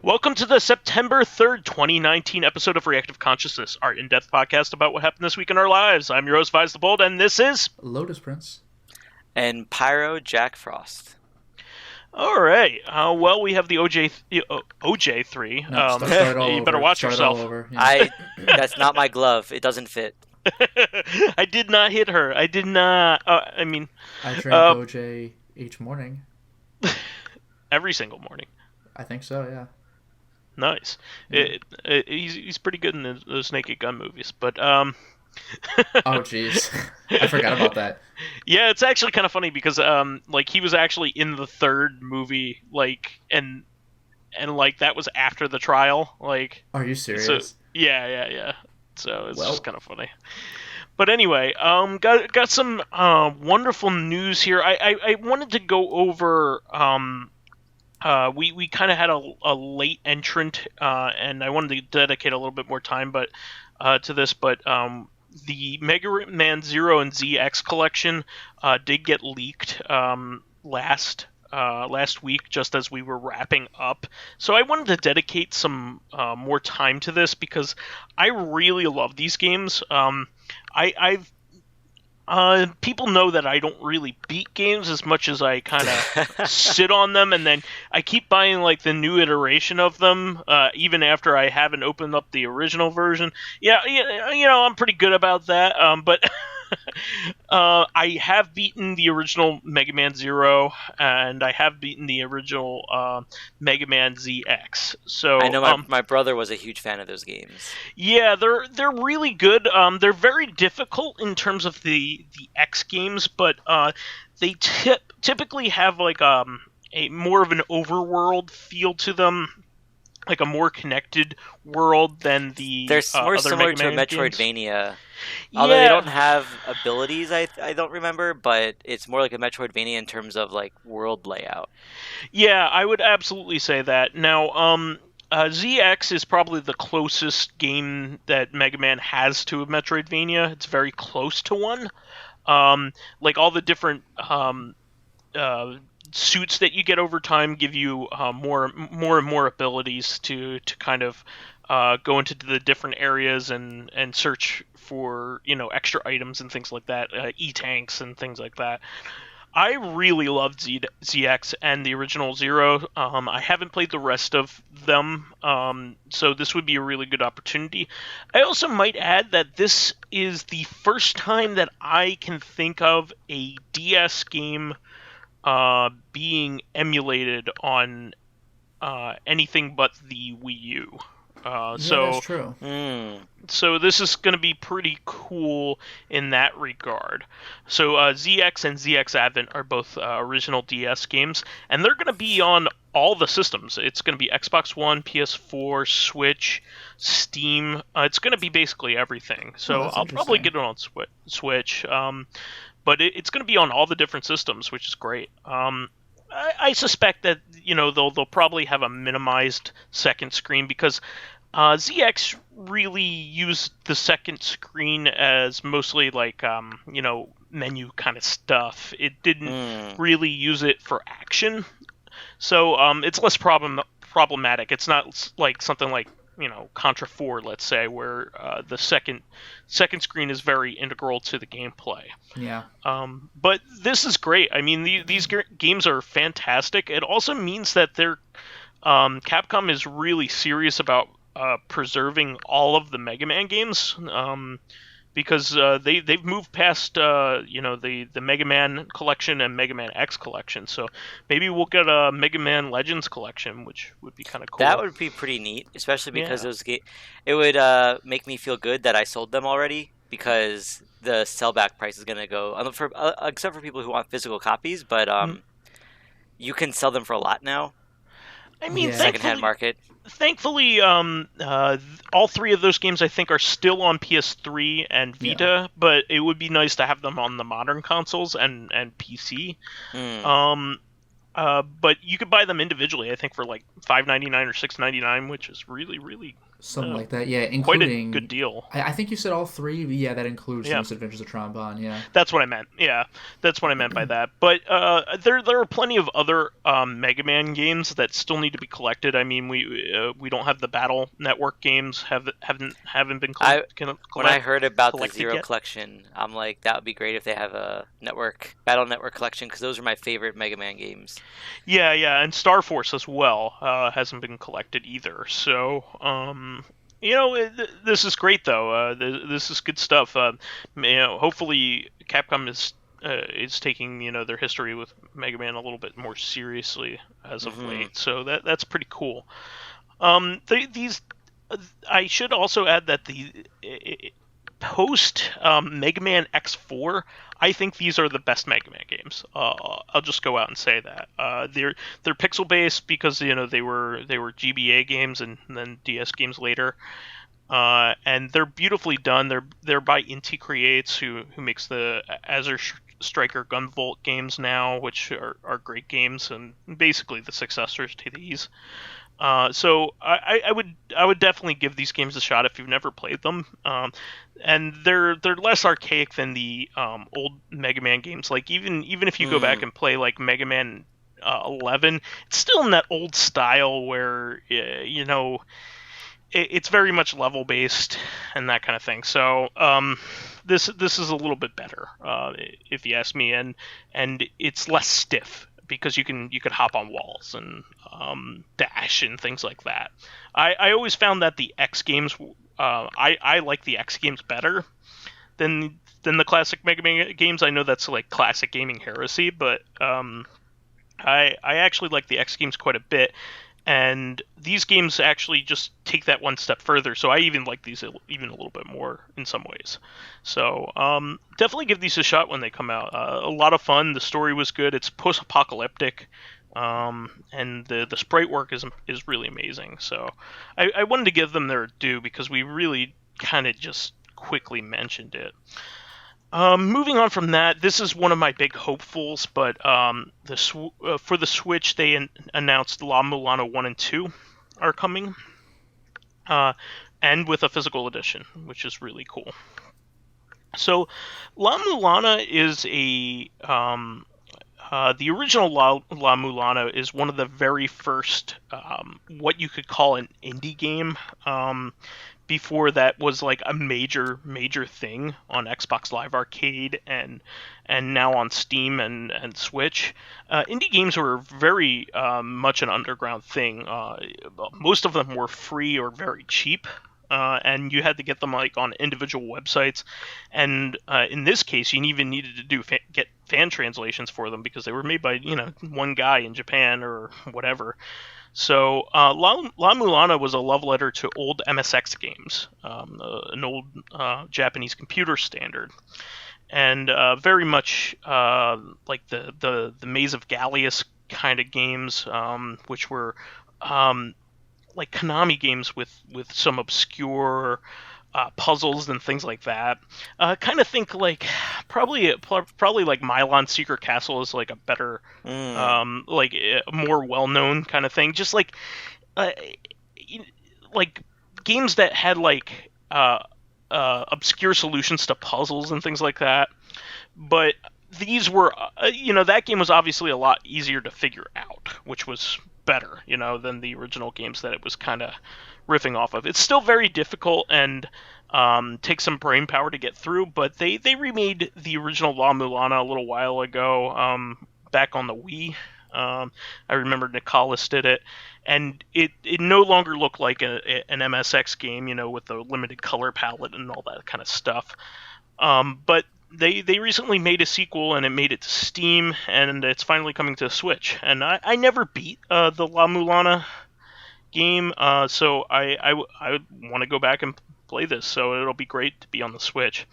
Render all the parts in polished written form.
Welcome to the September 3rd, 2019 episode of Reactive Consciousness, our in-depth podcast about what happened this week in our lives. I'm your host, vysethebold, and this is... Lotus Prince. And PyroJackFrost. All right. Well, we have the OJ3. No, start all you over. better watch start yourself. All over. Yeah. That's not my glove. It doesn't fit. I did not hit her. I did not... I drink OJ each morning. Every single morning. I think so, yeah. Nice. Yeah. He's pretty good in those Naked Gun movies, but... Oh, jeez. I forgot about that. Yeah, it's actually kind of funny because he was actually in the third movie, and that was after the trial, Are you serious? So, yeah. So it's just kind of funny. But anyway, got some wonderful news here. I wanted to go over we kind of had a late entrant, and I wanted to dedicate a little bit more time to this, but the Mega Man Zero and ZX collection did get leaked last week, just as we were wrapping up. So I wanted to dedicate some more time to this because I really love these games. People know that I don't really beat games as much as I kind of sit on them, and then I keep buying the new iteration of them, even after I haven't opened up the original version. Yeah, I'm pretty good about that. But I have beaten the original Mega Man Zero, and I have beaten the original Mega Man ZX. So I know my brother was a huge fan of those games. Yeah, they're really good. They're very difficult in terms of the X games, but they typically have a more of an overworld feel to them, like a more connected world than the They're more other similar Mega to a Man Metroidvania. games. Although Yeah. they don't have abilities, I don't remember, but it's more like a Metroidvania in terms of world layout. Yeah, I would absolutely say that. Now, ZX is probably the closest game that Mega Man has to a Metroidvania. It's very close to one. All the different suits that you get over time give you more and more abilities to kind of go into the different areas and search for extra items and things like that, E-tanks and things like that. I really loved ZX and the original Zero. I haven't played the rest of them, so this would be a really good opportunity. I also might add that this is the first time that I can think of a DS game being emulated on anything but the Wii U. That's true. So this is going to be pretty cool in that regard. So ZX and ZX Advent are both original DS games, and they're going to be on all the systems. It's going to be Xbox One, PS4, Switch, Steam. It's going to be basically everything. So I'll probably get it on Switch. But it's going to be on all the different systems, which is great. I suspect that they'll probably have a minimized second screen because ZX really used the second screen as mostly menu kind of stuff. It didn't really use it for action, so it's less problematic. It's not like something like Contra 4, let's say, where the second screen is very integral to the gameplay. Yeah. But this is great. I mean, these games are fantastic. It also means that Capcom is really serious about preserving all of the Mega Man games, because they've moved past the Mega Man collection and Mega Man X collection. So maybe we'll get a Mega Man Legends collection, which would be kind of cool. That would be pretty neat, especially because it would make me feel good that I sold them already, because the sellback price is going to go, except for people who want physical copies, but you can sell them for a lot now. I mean, secondhand market. Thankfully, all three of those games I think are still on PS3 and Vita, but it would be nice to have them on the modern consoles and PC. But you could buy them individually, I think, for $5.99 or $6.99, which is really, really Something like that, yeah, quite a including... good deal. I think you said all three, but yeah, that includes Yeah. Most Adventures of Trombone, yeah. That's what I meant. Yeah, that's what I meant by that. But there are plenty of other Mega Man games that still need to be collected. I mean, we don't have the Battle Network games haven't been collected. When I heard about the Zero yet. collection, I'm like, that would be great if they have a Battle Network collection, because those are my favorite Mega Man games. Yeah, and Star Force as well hasn't been collected either. So, this is great though. This is good stuff. Hopefully Capcom is taking their history with Mega Man a little bit more seriously as of late. So that's pretty cool. I should also add that the post Mega Man X4, I think these are the best Mega Man games. I'll just go out and say that. They're pixel based because they were GBA games and then DS games later. And they're beautifully done. They're by Inti Creates, who makes the Azure Striker Gunvolt games now, which are great games and basically the successors to these. So I would definitely give these games a shot if you've never played them. And they're less archaic than the old Mega Man games. Like even if you go back and play like Mega Man 11, it's still in that old style where it's very much level based and that kind of thing. So this is a little bit better, if you ask me, and it's less stiff because you could hop on walls and dash and things like that. I always found that the X games, I like the X games better than the classic Mega Man games. I know that's like classic gaming heresy, but I actually like the X games quite a bit. And these games actually just take that one step further, so I even like these even a little bit more in some ways. So definitely give these a shot when they come out. A lot of fun. The story was good. It's post-apocalyptic, and the sprite work is really amazing. So I wanted to give them their due because we really kind of just quickly mentioned it. Moving on from that, this is one of my big hopefuls, but for the Switch, they announced La Mulana 1 and 2 are coming, and with a physical edition, which is really cool. So, La Mulana is the original La Mulana is one of the very first, what you could call an indie game. Before that was like a major thing on Xbox Live Arcade and now on Steam and Switch. Indie games were very much an underground thing. Most of them were free or very cheap, and you had to get them like on individual websites. And in this case, you even needed to get fan translations for them because they were made by one guy in Japan or whatever. So La Mulana was a love letter to old MSX games, an old Japanese computer standard, and very much like the Maze of Gallius kind of games, which were like Konami games with some obscure puzzles and things like that. Kind of think like probably like Milon Secret Castle is like a better, like a more well-known kind of thing. Just like games that had like obscure solutions to puzzles and things like that. But these were, that game was obviously a lot easier to figure out, which was better, than the original games that it was kind of riffing off of. It's still very difficult and takes some brain power to get through, but they remade the original La Mulana a little while ago, back on the Wii. I remember Nicalis did it, and it no longer looked like an MSX game, with the limited color palette and all that kind of stuff. But they recently made a sequel, and it made it to Steam, and it's finally coming to Switch. And I never beat the La Mulana game, so I want to go back and play this, so it'll be great to be on the Switch.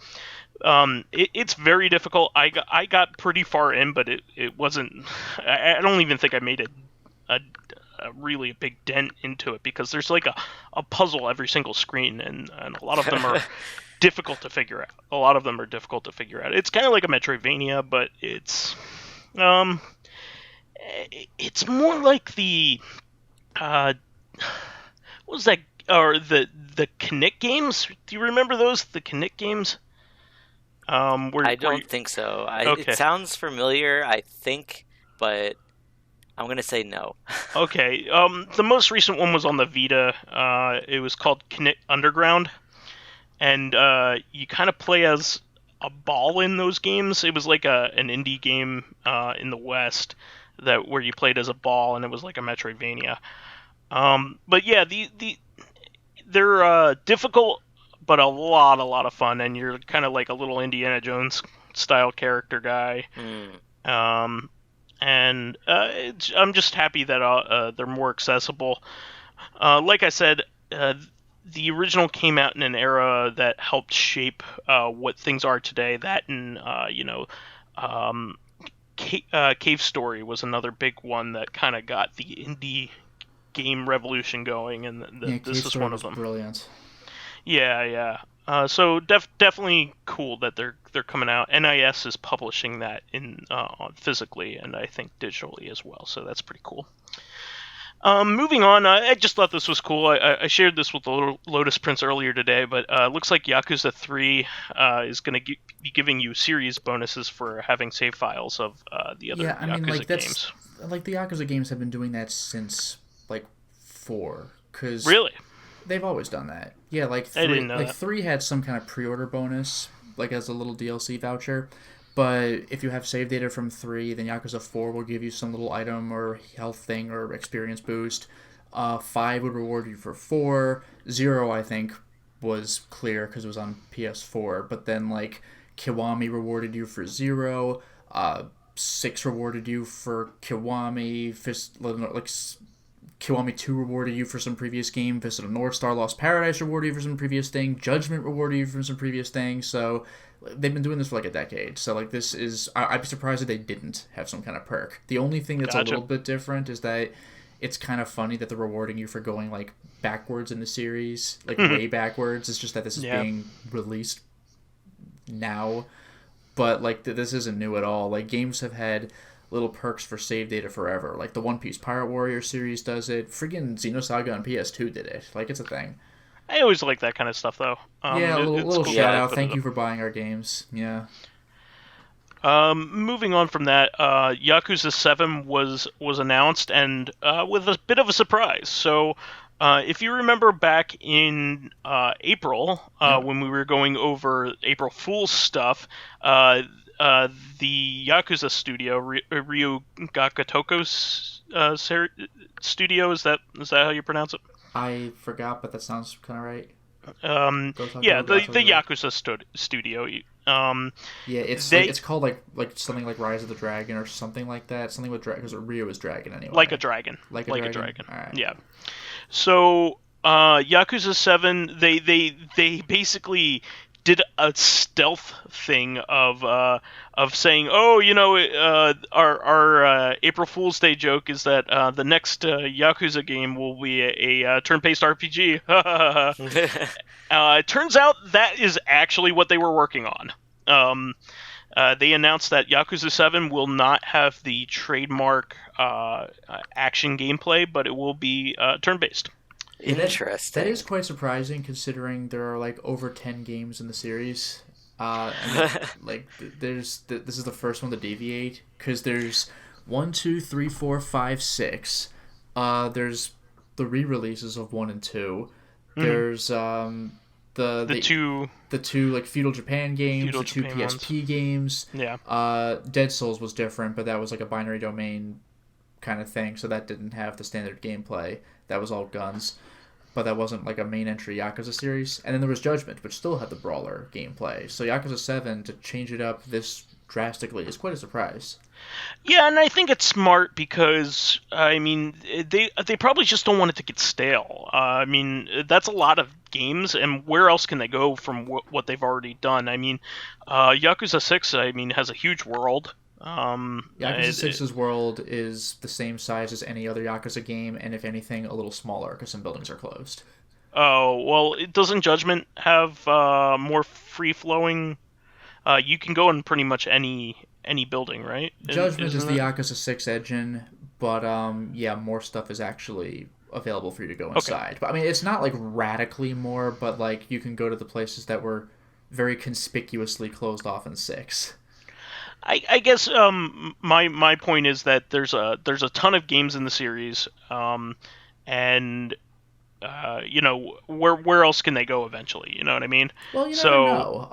It's very difficult. I got pretty far in, but it wasn't. I don't even think I made a really big dent into it because there's like a puzzle every single screen, and a lot of them are difficult to figure out. It's kind of like a Metroidvania, but it's more like the what was that or the Kinect games. Do you remember those? The Kinect games. I don't think so. Okay. It sounds familiar, I think, but I'm gonna say no. Okay. The most recent one was on the Vita. It was called Kinect Underground, and you kind of play as a ball in those games. It was like an indie game in the West where you played as a ball, and it was like a Metroidvania. But yeah, they're difficult, but a lot of fun, and you're kind of like a little Indiana Jones style character guy. And I'm just happy that they're more accessible. Like I said, the original came out in an era that helped shape what things are today. That and Cave Story was another big one that kind of got the indie game revolution going, and this is one of them. Brilliant. Yeah. So definitely cool that they're coming out. NIS is publishing that in physically, and I think digitally as well. So that's pretty cool. Moving on, I just thought this was cool. I shared this with the Lotus Prince earlier today, but it looks like Yakuza 3 is going to be giving you series bonuses for having save files of the other Yakuza games. Like the Yakuza games have been doing that since like 4. Cause really? They've always done that. Yeah, like 3, I didn't know that. 3 had some kind of pre-order bonus, like as a little DLC voucher. But if you have save data from 3, then Yakuza 4 will give you some little item or health thing or experience boost. 5 would reward you for 4. 0, I think, was clear because it was on PS4. But then, like, Kiwami rewarded you for 0. 6 rewarded you for Kiwami. Kiwami 2 rewarded you for some previous game. Visit of North Star Lost Paradise rewarded you for some previous thing. Judgment rewarded you for some previous thing. So they've been doing this for like a decade. So like this is... I'd be surprised if they didn't have some kind of perk. The only thing that's a little bit different is that it's kind of funny that they're rewarding you for going like backwards in the series. Like way backwards. It's just that this is being released now. But like this isn't new at all. Like games have had little perks for save data forever. Like the One Piece Pirate Warrior series does it. Friggin' Xenosaga on PS2 did it. Like, it's a thing. I always like that kind of stuff, though. A little cool shout out. Thank you for buying our games. Yeah. Moving on from that, Yakuza 7 was announced, and with a bit of a surprise. So, if you remember back in April, when we were going over April Fool's stuff, the Yakuza studio, Ryu Gakutoko's studio, is that how you pronounce it? I forgot, but that sounds kind of right. The Yakuza studio. It's called like something like Rise of the Dragon or something like that. Something with dragon, because Ryu is dragon anyway. Like a dragon. Like a dragon. All right. Yeah. So Yakuza 7, they basically did a stealth thing of saying, our April Fool's Day joke is that the next Yakuza game will be a turn-based RPG. It turns out that is actually what they were working on. They announced that Yakuza 7 will not have the trademark action gameplay, but it will be turn-based. Interesting. That is quite surprising, considering there are like over 10 games in the series. Like this is the first one to deviate, because there's 1, 2, 3, 4, 5, 6. There's the re-releases of 1 and 2. There's the two like Feudal Japan games, the two PSP games. Yeah. Dead Souls was different, but that was like a binary domain kind of thing, so that didn't have the standard gameplay. That was all guns. But that wasn't like a main entry Yakuza series. And then there was Judgment, which still had the brawler gameplay. So Yakuza 7, to change it up this drastically, is quite a surprise. Yeah, and I think it's smart because, I mean, they probably just don't want it to get stale. I mean, that's a lot of games, and where else can they go from what they've already done? I mean, Yakuza 6, has a huge world. Yakuza 6's world is the same size as any other Yakuza game, and if anything, a little smaller, because some buildings are closed. Oh, well, doesn't Judgment have more free-flowing... you can go in pretty much any building, right? Judgment is the Yakuza 6 engine, But yeah, more stuff is actually available for you to go inside. But I mean, it's not like radically more, but like you can go to the places that were very conspicuously closed off in 6. I guess my point is that there's a ton of games in the series, and where else can they go eventually? You know what I mean? Well, you never know.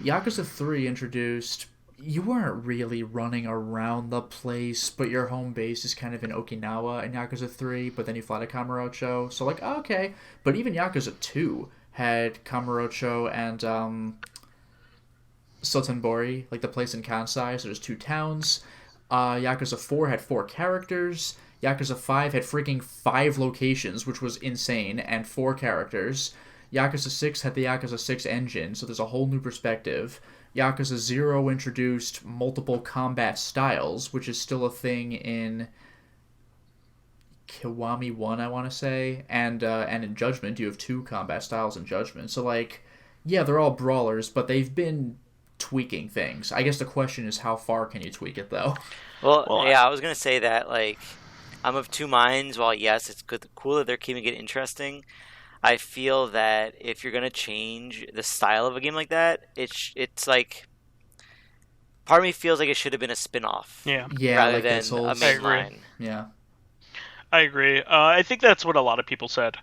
Yakuza 3 introduced. You weren't really running around the place, but your home base is kind of in Okinawa in Yakuza 3, but then you fly to Kamurocho. So, like, okay. But even Yakuza 2 had Kamurocho and Sotenbori, like the place in Kansai, so there's 2 towns. Yakuza 4 had 4 characters. Yakuza 5 had freaking 5 locations, which was insane, and 4 characters. Yakuza 6 had the Yakuza 6 engine, so there's a whole new perspective. Yakuza 0 introduced multiple combat styles, which is still a thing in Kiwami 1, I want to say. And in Judgment, you have 2 combat styles in Judgment. So, like, yeah, they're all brawlers, but they've been tweaking things. I guess the question is, how far can you tweak it, though? Well, yeah, I was going to say that, like, I'm of 2 minds. While, yes, it's cool that they're keeping it interesting, I feel that if you're going to change the style of a game like that, it's like, part of me feels like it should have been a spin-off. Yeah. Rather like than a main line. Yeah. I agree. I think that's what a lot of people said.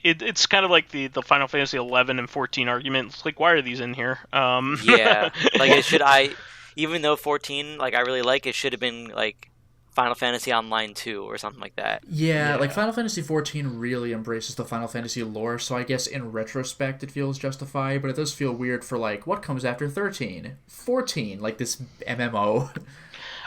It's kind of like the Final Fantasy 11 and 14 argument. It's like, why are these in here? Yeah. Like, even though 14, like, I really like, it should have been, like, Final Fantasy Online 2 or something like that. Yeah, like Final Fantasy 14 really embraces the Final Fantasy lore, so I guess in retrospect it feels justified, but it does feel weird for, like, what comes after 13? 14, like this MMO.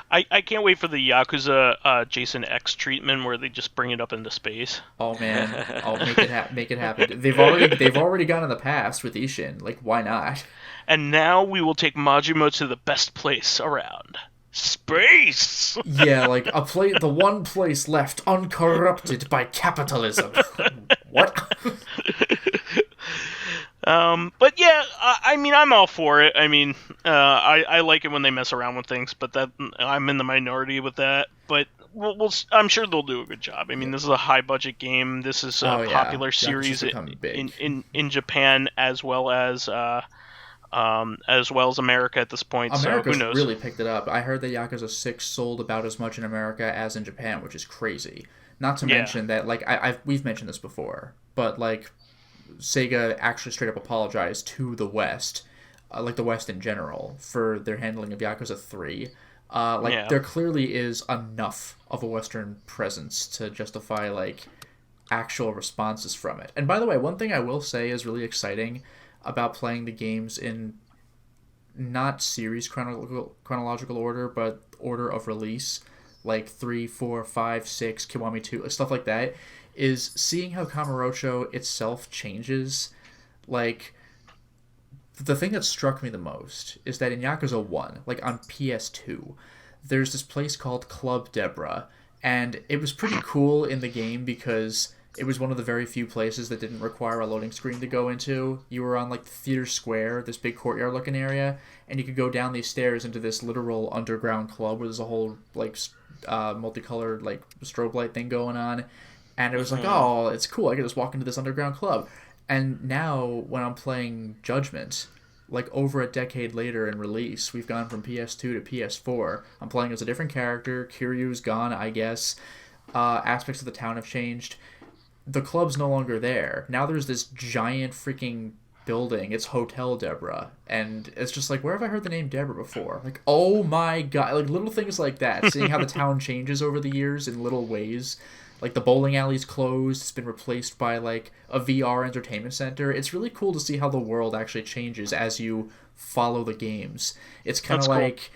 I can't wait for the Yakuza Jason X treatment where they just bring it up into space. Oh man, I'll make it happen. They've already gone in the past with Ishin. Like, why not? And now we will take Majima to the best place around. Space! Yeah, like the one place left uncorrupted by capitalism. What? But yeah, I mean, I'm all for it. I mean, I like it when they mess around with things, but that I'm in the minority with that. But I'm sure they'll do a good job. I mean, this is a high budget game. This is a popular series in Japan as well as America at this point. America's so who knows? Really picked it up. I heard that Yakuza 6 sold about as much in America as in Japan, which is crazy. Not to mention that, like, we've mentioned this before, but like, Sega actually straight up apologized to the West, like the West in general, for their handling of Yakuza 3. There clearly is enough of a Western presence to justify, like, actual responses from it. And by the way, one thing I will say is really exciting about playing the games in not series chronological order, but order of release, like 3, 4, 5, 6, Kiwami 2, stuff like that, is seeing how Kamurocho itself changes. Like, the thing that struck me the most is that in Yakuza 1, like on PS2, there's this place called Club Debra, and it was pretty cool in the game because it was one of the very few places that didn't require a loading screen to go into. You were on, like, the theater square, this big courtyard-looking area, and you could go down these stairs into this literal underground club where there's a whole, like, multicolored, like, strobe light thing going on. And it was like, oh, it's cool. I can just walk into this underground club. And now, when I'm playing Judgment, like over a decade later in release, we've gone from PS2 to PS4. I'm playing as a different character. Kiryu's gone, I guess. Aspects of the town have changed. The club's no longer there. Now there's this giant freaking building. It's Hotel Debra. And it's just like, where have I heard the name Debra before? Like, oh my god. Like, little things like that. Seeing how the town changes over the years in little ways. Like, the bowling alley's closed. It's been replaced by, like, a VR entertainment center. It's really cool to see how the world actually changes as you follow the games. It's kind of like,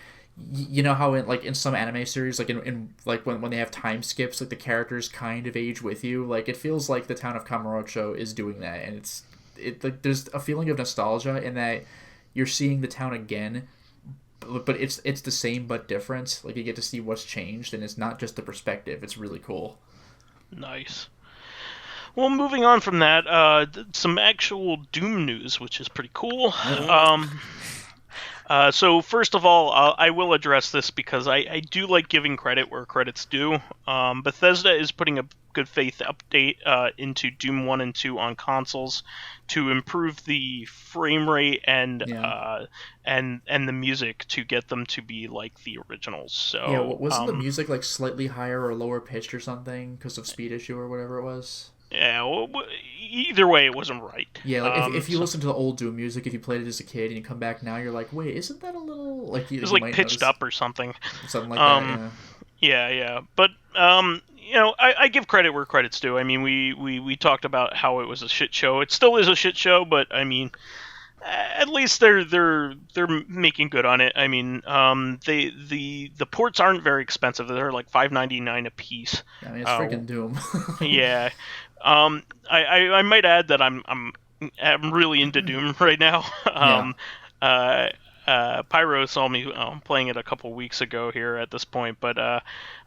you know how in some anime series, like in when they have time skips, like the characters kind of age with you. Like, it feels like the town of Kamurocho is doing that, and like there's a feeling of nostalgia in that you're seeing the town again, but it's the same but different. Like, you get to see what's changed, and it's not just the perspective. It's really cool. Nice. Well, moving on from that, some actual Doom news, which is pretty cool. So first of all, I will address this because I do like giving credit where credit's due. Bethesda is putting a good faith update into Doom 1 and 2 on consoles to improve the frame rate and the music to get them to be like the originals. So yeah, wasn't the music like slightly higher or lower pitched or something because of speed issue or whatever it was? Yeah, well, either way, it wasn't right. Yeah, like if you listen to the old Doom music, if you played it as a kid and you come back now, you're like, wait, isn't that a little like it was like pitched up or something? Something like that. Yeah. But I give credit where credit's due. I mean, we talked about how it was a shit show. It still is a shit show, but I mean, at least they're making good on it. I mean, the ports aren't very expensive. They're like $5.99 a piece. I mean, it's freaking Doom. Yeah. I might add that I'm really into Doom right now. Pyro saw me playing it a couple weeks ago here at this point, but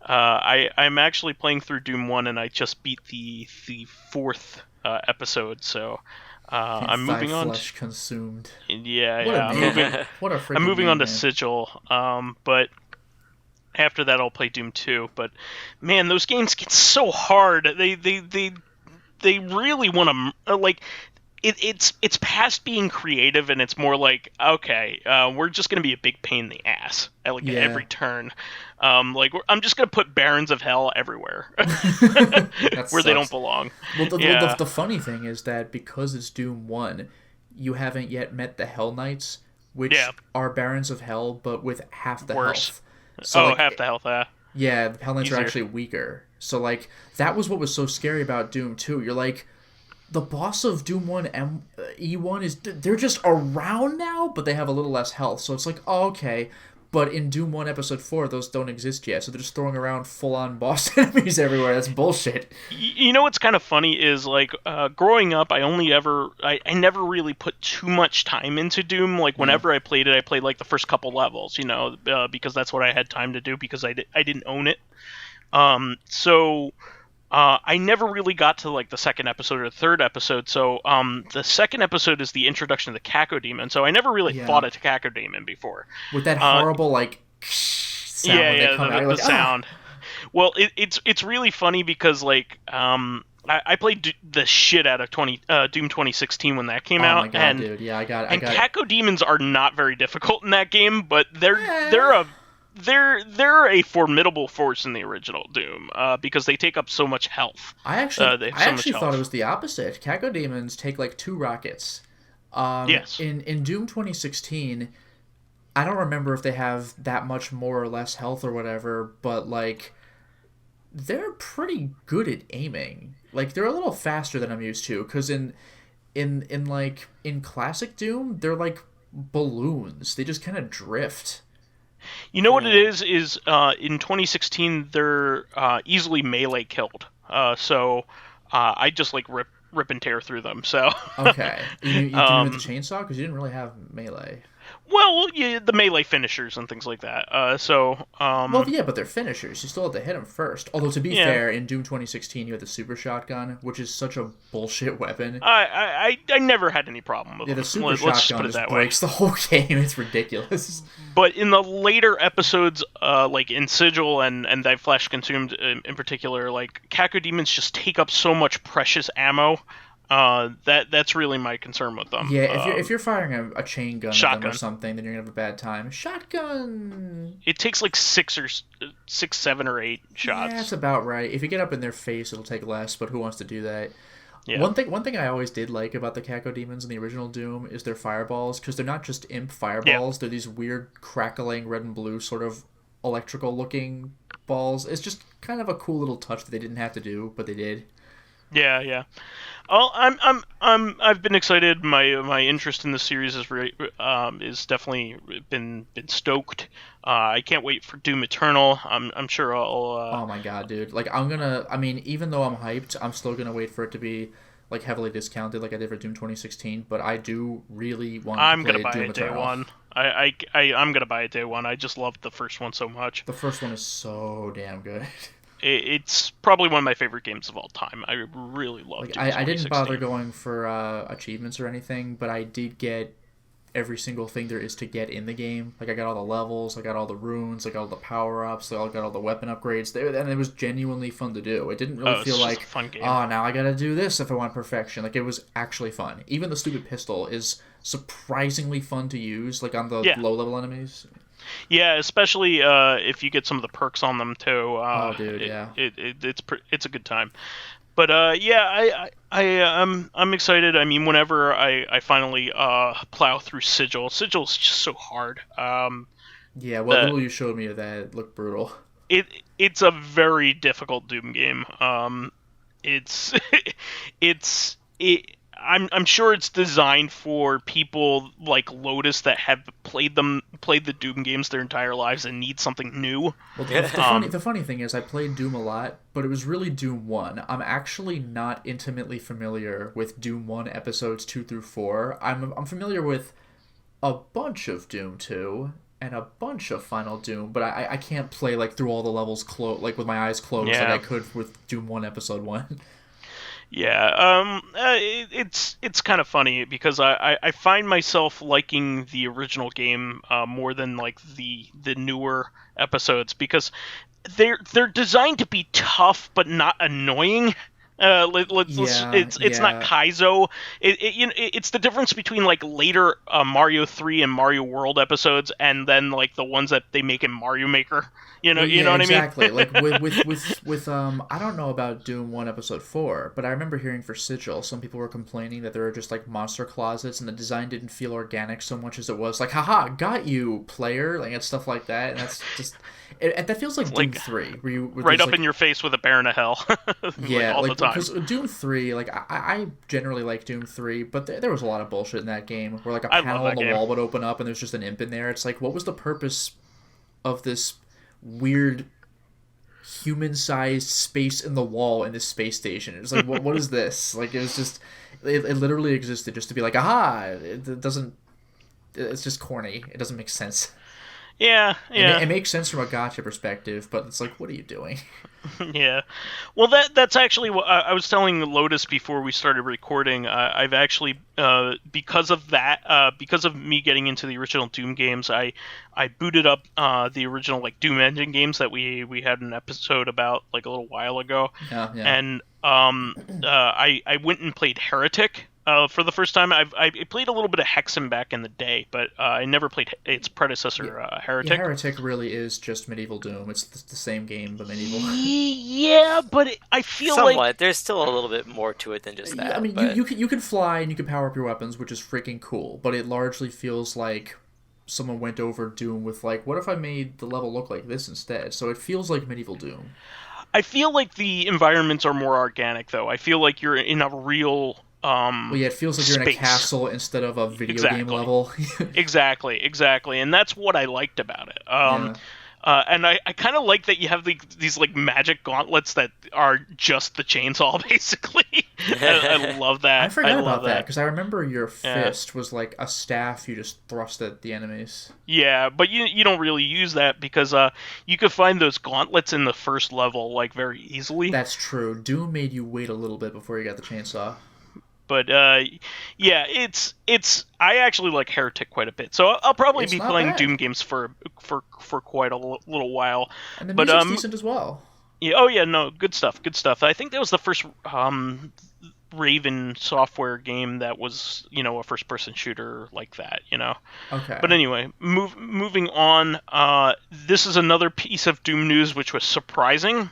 I'm actually playing through Doom 1 and I just beat the fourth episode, so I'm moving on. Flesh consumed. Yeah. I'm moving on to Sigil, but after that I'll play Doom 2. But man, those games get so hard. They really want to like. It's past being creative, and it's more like, okay, we're just going to be a big pain in the ass at every turn. I'm just going to put Barons of Hell everywhere where they don't belong. Well, the funny thing is that because it's Doom 1, you haven't yet met the Hell Knights, which are Barons of Hell, but with half the health. So, half the health, yeah, the Hell Knights are actually weaker. So, that was what was so scary about Doom 2. You're like, the boss of Doom 1 E1 is they're just around now, but they have a little less health. So it's like, oh, okay. But in Doom 1 Episode 4, those don't exist yet. So they're just throwing around full-on boss enemies everywhere. That's bullshit. You know what's kind of funny is, growing up, I never really put too much time into Doom. Whenever I played it, I played, the first couple levels, because that's what I had time to do because I didn't own it. I never really got to the second episode or the third episode. So the second episode is the introduction of the Cacodemon. So I never really fought a Cacodemon before. With that horrible sound when they come out. The sound. Well, it's really funny because I played the shit out of Doom 2016 when that came out. Oh my god, dude! Yeah, I got it. Cacodemons are not very difficult in that game, but they're a formidable force in the original Doom because they take up so much health. I actually thought it was the opposite. Cacodemons take 2 rockets. Yes. In Doom 2016, I don't remember if they have that much more or less health or whatever, but they're pretty good at aiming. They're a little faster than I'm used to, because in classic Doom, they're like balloons. They just kind of drift. You know what it is in 2016 they're easily melee killed. So I just rip and tear through them. So okay, you do it with the chainsaw because you didn't really have melee. Well, yeah, the melee finishers and things like that. Well, yeah, but they're finishers. You still have to hit them first. Although, to be fair, in Doom 2016, you had the super shotgun, which is such a bullshit weapon. I never had any problem with it. Yeah, the super shotgun just breaks the whole game. It's ridiculous. But in the later episodes, in Sigil and Thy Flesh Consumed in particular, Cacodemons just take up so much precious ammo. That's really my concern with them. Yeah, if you're firing a chain gun at them or something, then you're gonna have a bad time. Shotgun. It takes 6, 7, or 8 shots. Yeah, that's about right. If you get up in their face, it'll take less. But who wants to do that? Yeah. One thing I always did like about the Cacodemons in the original Doom is their fireballs, because they're not just imp fireballs. Yeah. They're these weird crackling red and blue sort of electrical looking balls. It's just kind of a cool little touch that they didn't have to do, but they did. Yeah. Oh, I've been excited. My interest in the series is definitely been stoked. I can't wait for Doom Eternal. I'm sure I'll. Oh my god, dude! Even though I'm hyped, I'm still gonna wait for it to be heavily discounted, like I did for Doom 2016. But I do really want to play Doom Eternal. I'm gonna buy it day one. I'm gonna buy it day one. I just loved the first one so much. The first one is so damn good. It's probably one of my favorite games of all time. I really loved it. I didn't bother going for achievements or anything, but I did get every single thing there is to get in the game. Like, I got all the levels, I got all the runes, I got all the power-ups, I got all the weapon upgrades, and it was genuinely fun to do. It didn't really feel like, a fun game. Now I gotta do this if I want perfection. Like, it was actually fun. Even the stupid pistol is surprisingly fun to use, like, on the low-level enemies. Yeah, especially if you get some of the perks on them, too. It's a good time. But I'm excited. I mean, whenever I finally plow through Sigil's just so hard. Yeah, what little you showed me of that looked brutal. It's a very difficult Doom game. I'm sure it's designed for people like Lotus that have played the Doom games their entire lives and need something new. Well, the funny thing is, I played Doom a lot, but it was really Doom 1. I'm actually not intimately familiar with Doom 1 episodes 2 through 4. I'm familiar with a bunch of Doom 2 and a bunch of Final Doom, but I can't play like through all the levels like with my eyes closed like I could with Doom 1 episode 1. Yeah, it's kind of funny because I find myself liking the original game more than like the newer episodes because they're designed to be tough but not annoying. It's not Kaizo. It's the difference between like later Mario 3 and Mario World episodes and then like the ones that they make in Mario Maker. You know what I mean? Exactly. Like with I don't know about Doom 1 episode 4, but I remember hearing for Sigil some people were complaining that there were just like monster closets and the design didn't feel organic so much as it was like, haha, got you, player, like, and stuff like that, and that's just that feels like Doom 3, where you right up in your face with a Baron of Hell. Yeah, all the time. Because Doom 3, like I generally like Doom 3, but there was a lot of bullshit in that game where like a panel on the wall would open up and there's just an imp in there. It's like, what was the purpose of this weird human-sized space in the wall in this space station? It was like, what is this? Like, it was just, it literally existed just to be like, aha, it doesn't, it's just corny. It doesn't make sense. Yeah. It makes sense from a gacha perspective, but it's like, what are you doing? Yeah. Well, that's actually what I was telling Lotus before we started recording. I've actually, because of that, because of me getting into the original Doom games, I booted up the original like Doom Engine games that we had an episode about like a little while ago. Yeah. And I went and played Heretic. For the first time, I played a little bit of Hexen back in the day, but I never played its predecessor, Heretic. Yeah, Heretic really is just medieval Doom. It's the same game, but medieval. Yeah, but I feel somewhat. like There's still a little bit more to it than just that. I mean, but... you can fly and you can power up your weapons, which is freaking cool, but it largely feels like someone went over Doom with like, what if I made the level look like this instead? So it feels like medieval Doom. I feel like the environments are more organic, though. I feel like you're in a real... well, yeah, it feels like you're in a castle instead of a video game level. Exactly, and that's what I liked about it. And I kind of like that you have these like magic gauntlets that are just the chainsaw, basically. I love that. I forgot about that because I remember your fist was like a staff you just thrust at the enemies. Yeah, but you don't really use that because you could find those gauntlets in the first level like very easily. That's true. Doom made you wait a little bit before you got the chainsaw. But yeah, it's I actually like Heretic quite a bit, so I'll probably be playing bad. Doom games for quite a little while. And the music's decent as well. Yeah, oh yeah, no, good stuff. I think that was the first Raven Software game that was a first-person shooter like that. Okay. But anyway, moving on. This is another piece of Doom news which was surprising.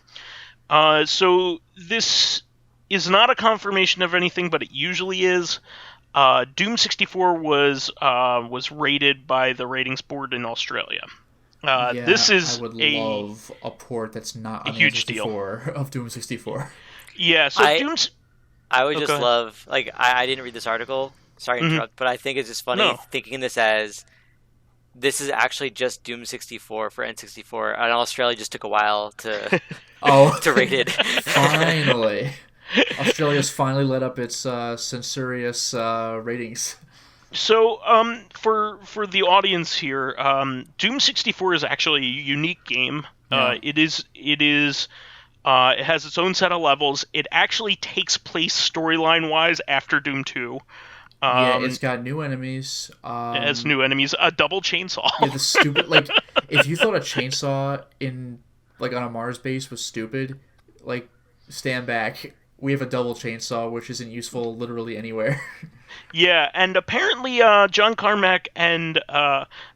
So this is not a confirmation of anything, but it usually is. Doom 64 was rated by the ratings board in Australia. This is I would love a port that's not on a huge 64 deal of Doom 64. Yeah, so Doom's... I would just love... Like, I didn't read this article. Sorry to interrupt, but I think it's just funny thinking this as... This is actually just Doom 64 for N64, and Australia just took a while to to rate it. Finally. Australia's finally let up its censorious ratings. So, for the audience here, Doom 64 is actually a unique game. Yeah. It has its own set of levels. It actually takes place storyline-wise after Doom 2. Yeah, it's got new enemies. It has new enemies. A double chainsaw. Yeah, the stupid like if you thought a chainsaw in like on a Mars base was stupid, like stand back. We have a double chainsaw, which isn't useful literally anywhere. Yeah, and apparently John Carmack and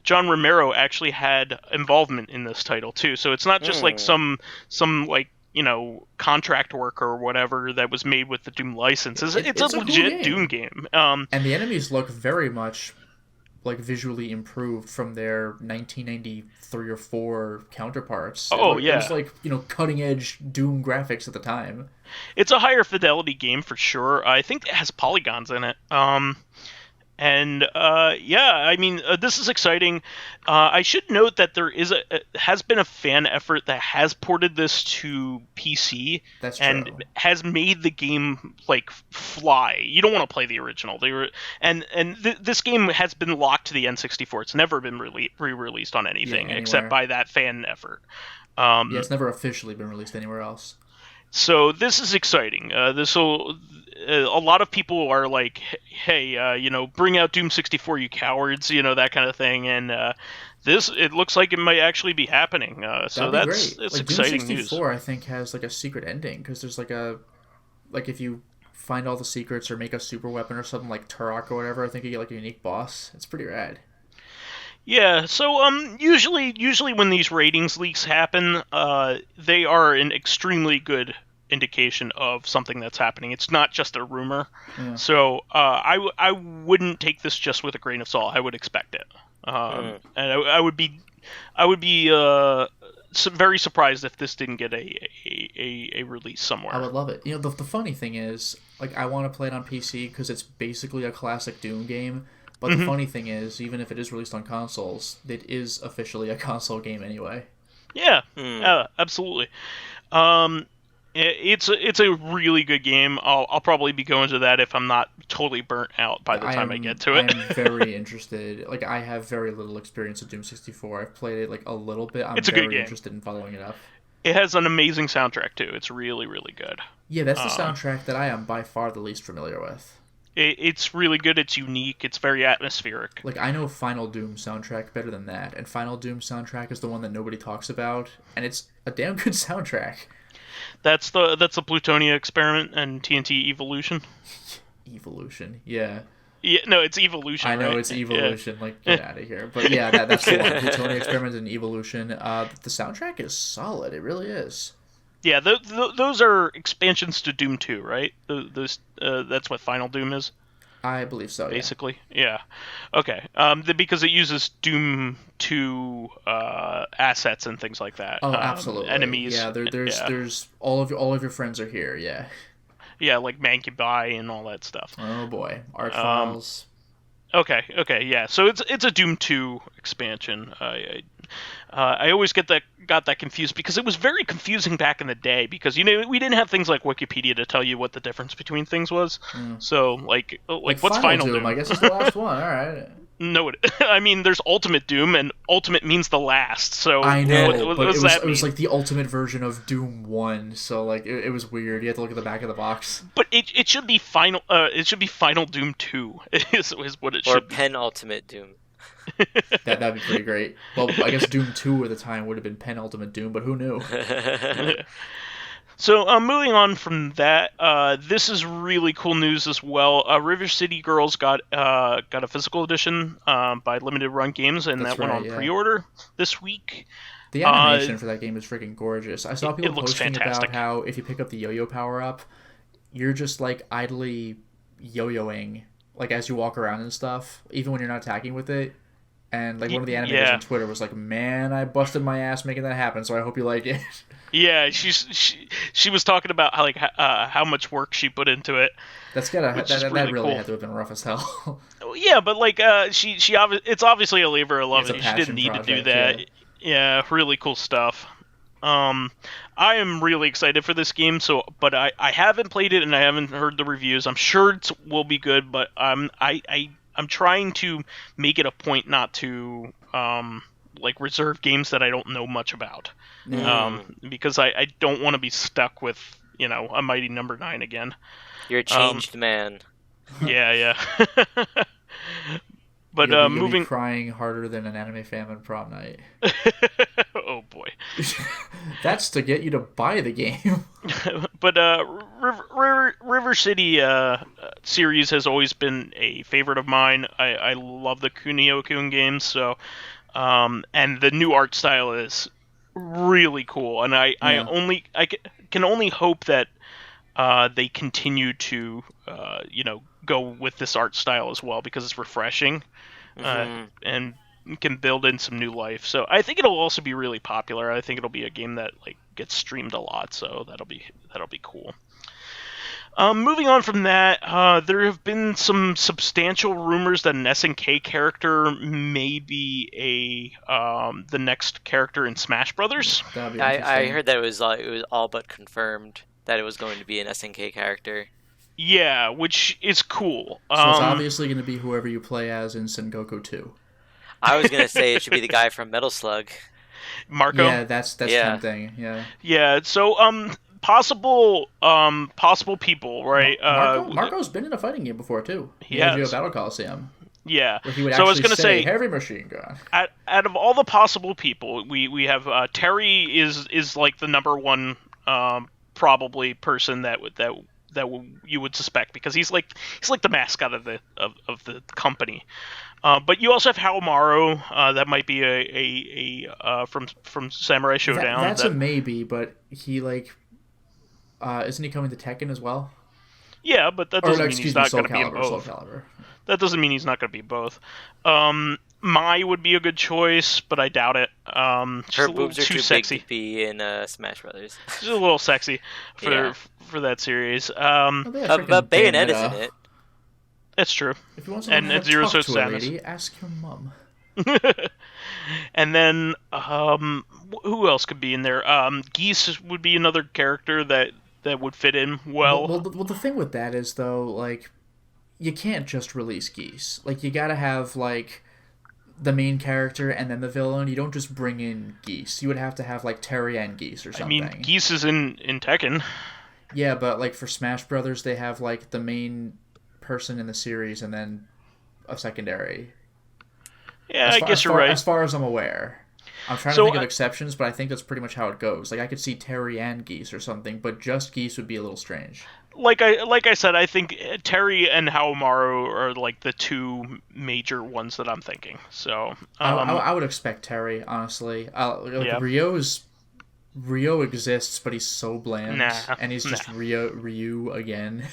John Romero actually had involvement in this title too. So it's not just like some like, you know, contract work or whatever that was made with the Doom license. It's a legit cool Doom game. And the enemies look very much like visually improved from their 1993 or 4 counterparts. Oh, it was like, you know, cutting edge Doom graphics at the time. It's a higher fidelity game for sure. I think it has polygons in it. Yeah, I mean, this is exciting. I should note that there has been a fan effort that has ported this to PC. That's true. And has made the game like fly. You don't want to play the original. This game has been locked to the N64. It's never been re-released on anything except by that fan effort. It's never officially been released anywhere else. So this is exciting. A lot of people are like, hey, you know, bring out Doom 64, you cowards, you know, that kind of thing. And it looks like it might actually be happening. So that's great. It's exciting Doom 64, news. I think, has like a secret ending because there's like if you find all the secrets or make a super weapon or something like Turok or whatever, I think you get like a unique boss. It's pretty rad. Yeah, so usually when these ratings leaks happen, they are an extremely good indication of something that's happening. It's not just a rumor. Yeah. So I wouldn't take this just with a grain of salt. I would expect it, and I would be very surprised if this didn't get a release somewhere. I would love it. You know, the funny thing is, like, I want to play it on PC because it's basically a classic Doom game. But the funny thing is, even if it is released on consoles, it is officially a console game anyway. Yeah, absolutely. It's a really good game. I'll probably be going to that if I'm not totally burnt out by the time I get to it. I'm very interested. Like, I have very little experience with Doom 64. I've played it like a little bit. It's a good game. Interested in following it up. It has an amazing soundtrack too. It's really, really good. Yeah, that's the soundtrack that I am by far the least familiar with. It's really good. It's unique. It's very atmospheric. Like, I know Final Doom soundtrack better than that, and Final Doom soundtrack is the one that nobody talks about, and it's a damn good soundtrack. That's the Plutonia experiment and TNT evolution. Evolution, yeah. Yeah, no, it's evolution. I know, right? It's evolution. Yeah. Like, get out of here. But yeah, that's the one. Plutonia experiment and evolution. The soundtrack is solid. It really is. Yeah, those are expansions to Doom 2, right? Those that's what Final Doom is. I believe so. Basically, yeah. Okay. Because it uses Doom 2 assets and things like that. Oh, absolutely. Enemies. Yeah, there's all of your friends are here. Yeah. Yeah, like Mancubi and all that stuff. Oh boy, art files. Okay, yeah. So it's a Doom 2 expansion. I always got that confused because it was very confusing back in the day because, you know, we didn't have things like Wikipedia to tell you what the difference between things was. So like what's Final Doom? I guess it's the last one. All right. No, I mean, there's Ultimate Doom, and Ultimate means the last. So I know, what does that mean? It was like the ultimate version of Doom 1. So like it was weird. You had to look at the back of the box. But it should be Final. It should be Final Doom 2 is what it should be. Or Penultimate Doom. That'd be pretty great. Well, I guess Doom 2 at the time would have been Penultimate Doom, but who knew? So moving on from that, this is really cool news as well. River City Girls got a physical edition by Limited Run Games, and that went on pre-order this week. The animation for that game is freaking gorgeous. I saw people posting fantastic. about how if you pick up the yo-yo power-up, you're just like idly yo-yoing like as you walk around and stuff, even when you're not attacking with it. And like one of the animators on Twitter was like, "Man, I busted my ass making that happen, so I hope you like it." Yeah, she was talking about how much work she put into it. That really cool. had to have been rough as hell. Yeah, but like it's obviously a labor of love. She didn't need to do that. Yeah, really cool stuff. I am really excited for this game. But I haven't played it and I haven't heard the reviews. I'm sure it will be good, but I'm trying to make it a point not to like reserve games that I don't know much about. Because I don't want to be stuck with, you know, a Mighty Number 9 again. You're a changed man. Yeah, yeah. But You'll be moving. crying harder than an anime fan on prom night. Oh boy. That's to get you to buy the game. But River City series has always been a favorite of mine. I love the Kunio-kun games, so and the new art style is really cool, and Yeah. I can only hope that they continue to go with this art style as well, because it's refreshing and can build in some new life. So I think it'll also be really popular. I think it'll be a game that like gets streamed a lot, so that'll be cool. Moving on from that, there have been some substantial rumors that an SNK character may be the next character in Smash Brothers. That'd be I interesting. heard that it was all but confirmed that it was going to be an SNK character. Yeah, which is cool. So it's obviously going to be whoever you play as in Sengoku 2. I was gonna say it should be the guy from Metal Slug. Marco. Yeah, that's Yeah. tempting. Yeah. Yeah. So possible people, right? Marco's been in a fighting game before too. He Neo Geo has. Battle Coliseum. Yeah. Where he would So I was actually gonna say say, heavy machine gun. out of all the possible people, we have Terry is like the number one probably person that you would suspect, because he's like the mascot of the company. But you also have Haomaru, that might be a from Samurai Showdown. That's a maybe, but he isn't he coming to Tekken as well? Yeah, but that doesn't mean he's not going to be in both. Soul Calibur. That doesn't mean he's not going to be both. Mai would be a good choice, but I doubt it. Her boobs are too sexy. big to be in Smash Brothers. She's a little sexy for Yeah. for that series. But Bayonetta's in it. That's true. If you want And someone to Zero talk Suit to a Samus. lady, ask your mum. And then who else could be in there? Geese would be another character that would fit in well. Well, the thing with that is though, like, you can't just release Geese. Like, you gotta have like the main character and then the villain. You don't just bring in Geese. You would have to have like Terry and Geese or something. I mean, Geese is in Tekken. Yeah, but like for Smash Brothers, they have like the main person in the series and then a secondary. Yeah, I guess you're right. As far as I'm aware. I'm trying to think of exceptions, but I think that's pretty much how it goes. Like, I could see Terry and Geese or something, but just Geese would be a little strange. Like I said, I think Terry and Haomaru are like the two major ones that I'm thinking. So I would expect Terry, honestly. Yeah. Ryo exists, but he's so bland, Nah, and he's just Ryu again.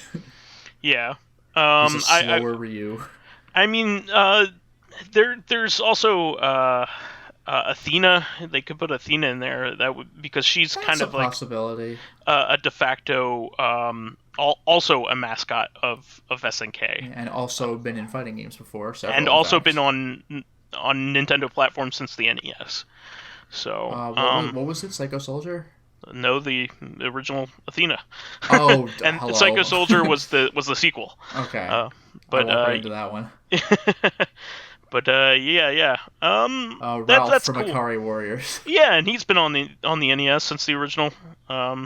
Yeah. He's a slower Ryu. I mean, there's also Athena. They could put Athena in there. That would, because she's That's kind of a like possibility. A de facto, also a mascot of SNK, And also been in fighting games before. and also been on Nintendo platforms since the NES. So what was it? Psycho Soldier? no, the original Athena. Oh, and hello. Psycho Soldier was the sequel. Okay. But I won't go into that one. But yeah. Ralph that's from cool. Akari Warriors. Yeah, and he's been on the NES since the original.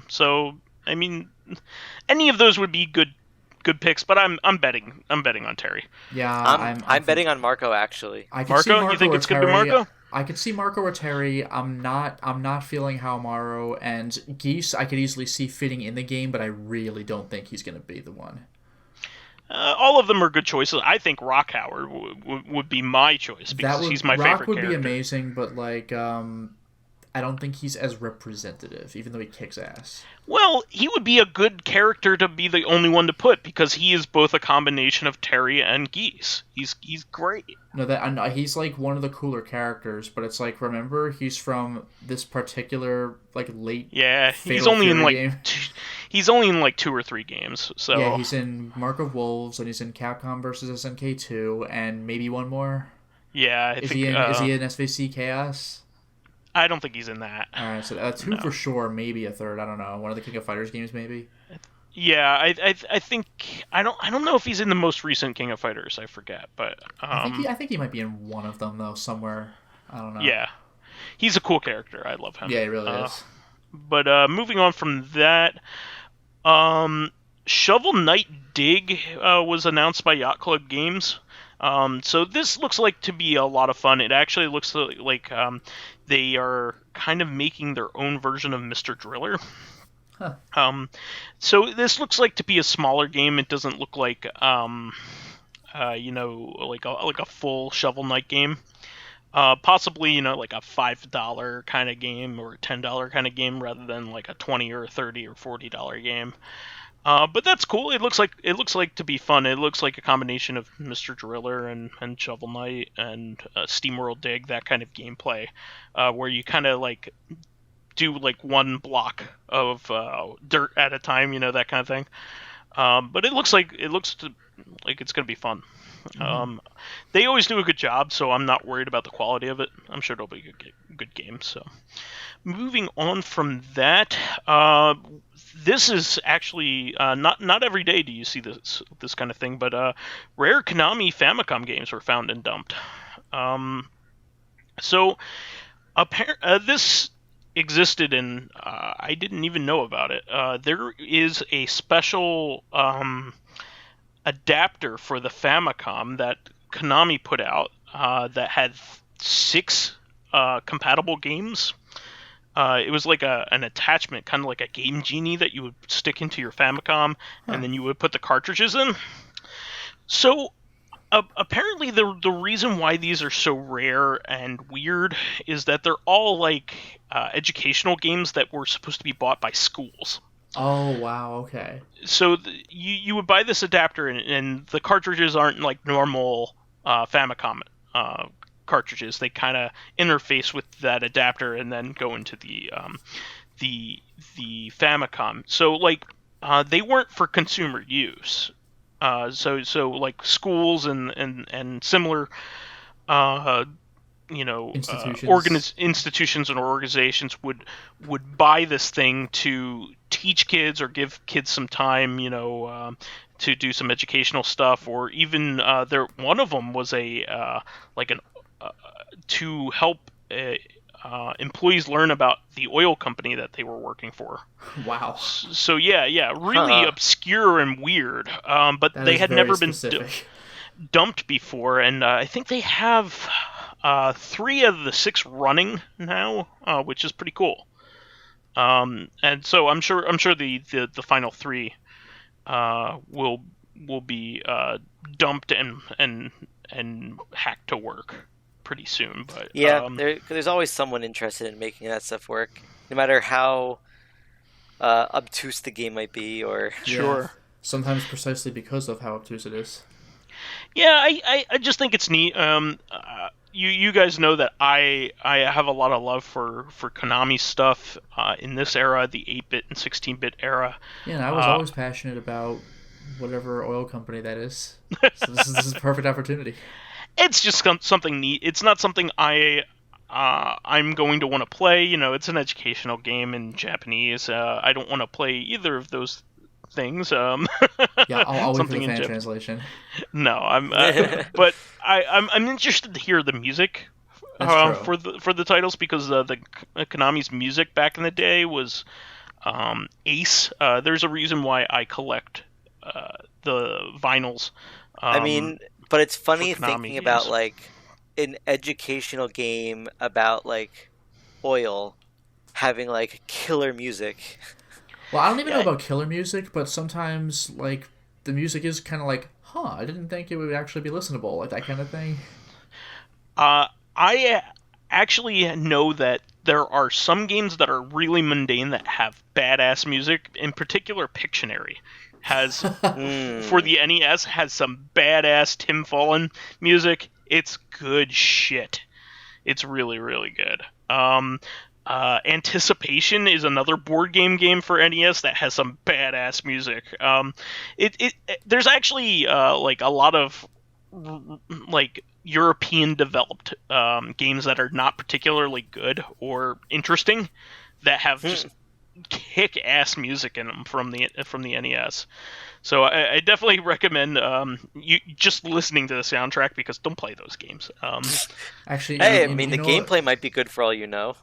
So I mean, any of those would be good picks. But I'm betting on Terry. Yeah, I'm betting on Marco actually. I could Marco, see Marco, you think or it's gonna be Terry. Marco? I could see Marco or Terry. I'm not feeling Haomaru, and Geese I could easily see fitting in the game, but I really don't think he's going to be the one. All of them are good choices. I think Rock Howard would be my choice, because he's my favorite character. Rock would be amazing, but like I don't think he's as representative, even though he kicks ass. Well, he would be a good character to be the only one to put, because he is both a combination of Terry and Geese. He's great. No, he's like one of the cooler characters, but it's like, remember, he's from this particular like late. Yeah, Fatal he's only Fury in like game. he's only in like 2 or 3 games. So yeah, he's in Mark of Wolves, and he's in Capcom vs SNK 2, and maybe one more. Yeah, Is he in SVC Chaos? I don't think he's in that. All right, so 2 for sure, maybe a third. I don't know. One of the King of Fighters games, maybe. Yeah, I think I don't know if he's in the most recent King of Fighters. I forget, but I think he might be in one of them though, somewhere. I don't know. Yeah, he's a cool character. I love him. Yeah, he really is. But moving on from that, Shovel Knight Dig was announced by Yacht Club Games. So this looks like to be a lot of fun. It actually looks like they are kind of making their own version of Mr. Driller. Huh. So this looks like to be a smaller game. It doesn't look like like a full Shovel Knight game. Possibly, like a $5 kind of game or a $10 kind of game rather than like a $20 or $30 or $40 game. But that's cool. It looks like to be fun. It looks like a combination of Mr. Driller and Shovel Knight and SteamWorld Dig, that kind of gameplay, where you kind of like do like one block of dirt at a time, that kind of thing. But it looks like it's gonna be fun. Mm-hmm. They always do a good job, so I'm not worried about the quality of it. I'm sure it'll be a good game. So, moving on from that, this is actually not every day do you see this kind of thing, but rare Konami Famicom games were found and dumped. So, this existed and I didn't even know about it. There is a special adapter for the Famicom that Konami put out that had 6 compatible games. It was like an attachment, kind of like a Game Genie that you would stick into your Famicom, and then you would put the cartridges in. So apparently the reason why these are so rare and weird is that they're all like educational games that were supposed to be bought by schools. Oh, wow, okay. So you would buy this adapter, and the cartridges aren't like normal Famicom cartridges. They kind of interface with that adapter and then go into the Famicom. So like they weren't for consumer use. So like schools and similar institutions and organizations would buy this thing to teach kids or give kids some time, to do some educational stuff, or even one of them was to help employees learn about the oil company that they were working for. Wow. So yeah, really obscure and weird. But they had never been dumped before, and I think they have 3 of the 6 running now, which is pretty cool. And so I'm sure the final 3 will be dumped and hacked to work pretty soon. But yeah, there's always someone interested in making that stuff work, no matter how obtuse the game might be. Or sure, sometimes precisely because of how obtuse it is. Yeah, I just think it's neat. You guys know that I have a lot of love for Konami stuff in this era, the 8-bit and 16-bit era. Yeah, and I was always passionate about whatever oil company that is. So this is a perfect opportunity. It's just something neat. It's not something I'm going to want to play. It's an educational game in Japanese. I don't want to play either of those things. Yeah, I'll wait for the fan translation. No, but I'm interested to hear the music for the titles, because the Konami's music back in the day was ace. There's a reason why I collect the vinyls. But it's funny thinking about like an educational game about like oil having like killer music. Well, I don't even know about killer music, but sometimes like the music is kind of like, I didn't think it would actually be listenable, like that kind of thing. I actually know that there are some games that are really mundane that have badass music. In particular, Pictionary has for the NES has some badass Tim Fallen music. It's good shit. It's really, really good. Anticipation is another board game for NES that has some badass music. There's actually like a lot of like European developed games that are not particularly good or interesting that have just kick-ass music in them from the NES. So I definitely recommend you just listening to the soundtrack, because don't play those games. Actually, hey, the gameplay might be good for all you know.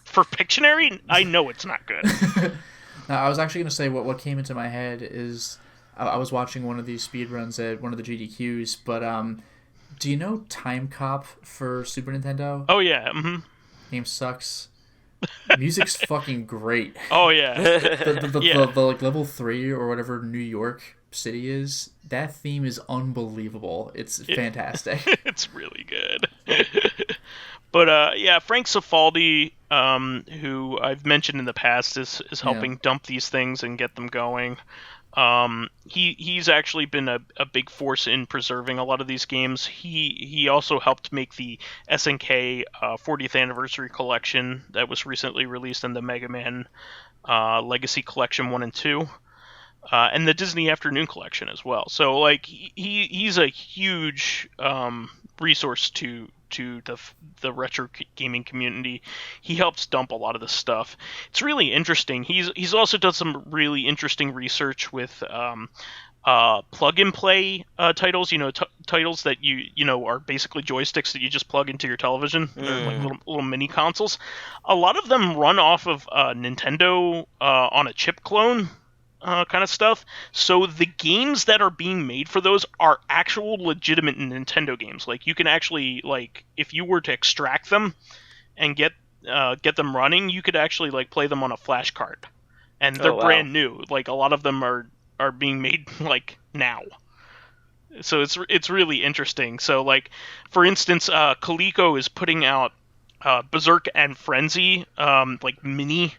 For Pictionary, I know it's not good. Now, I was actually going to say what came into my head is I was watching one of these speedruns at one of the GDQs, but do you know Time Cop for Super Nintendo? Oh yeah. Mm-hmm. Game sucks. Music's fucking great. Oh yeah. The like level 3 or whatever New York City is, that theme is unbelievable. It's fantastic. It's really good. But yeah, Frank Cifaldi, who I've mentioned in the past, is helping dump these things and get them going. He's actually been a big force in preserving a lot of these games. He also helped make the SNK 40th anniversary collection that was recently released in the Mega Man Legacy Collection 1 and 2. And the Disney Afternoon Collection as well. So like he's a huge resource to the retro gaming community. He helps dump a lot of this stuff. It's really interesting. He's also done some really interesting research with plug and play titles. Titles that you know are basically joysticks that you just plug into your television. They're like little mini consoles. A lot of them run off of Nintendo on a chip clone. Kind of stuff. So the games that are being made for those are actual legitimate Nintendo games. Like you can actually, like, if you were to extract them and get them running, you could actually like play them on a flash card, and they're brand new. Like a lot of them are being made like now. So it's really interesting. So like for instance, Coleco is putting out Berserk and Frenzy like mini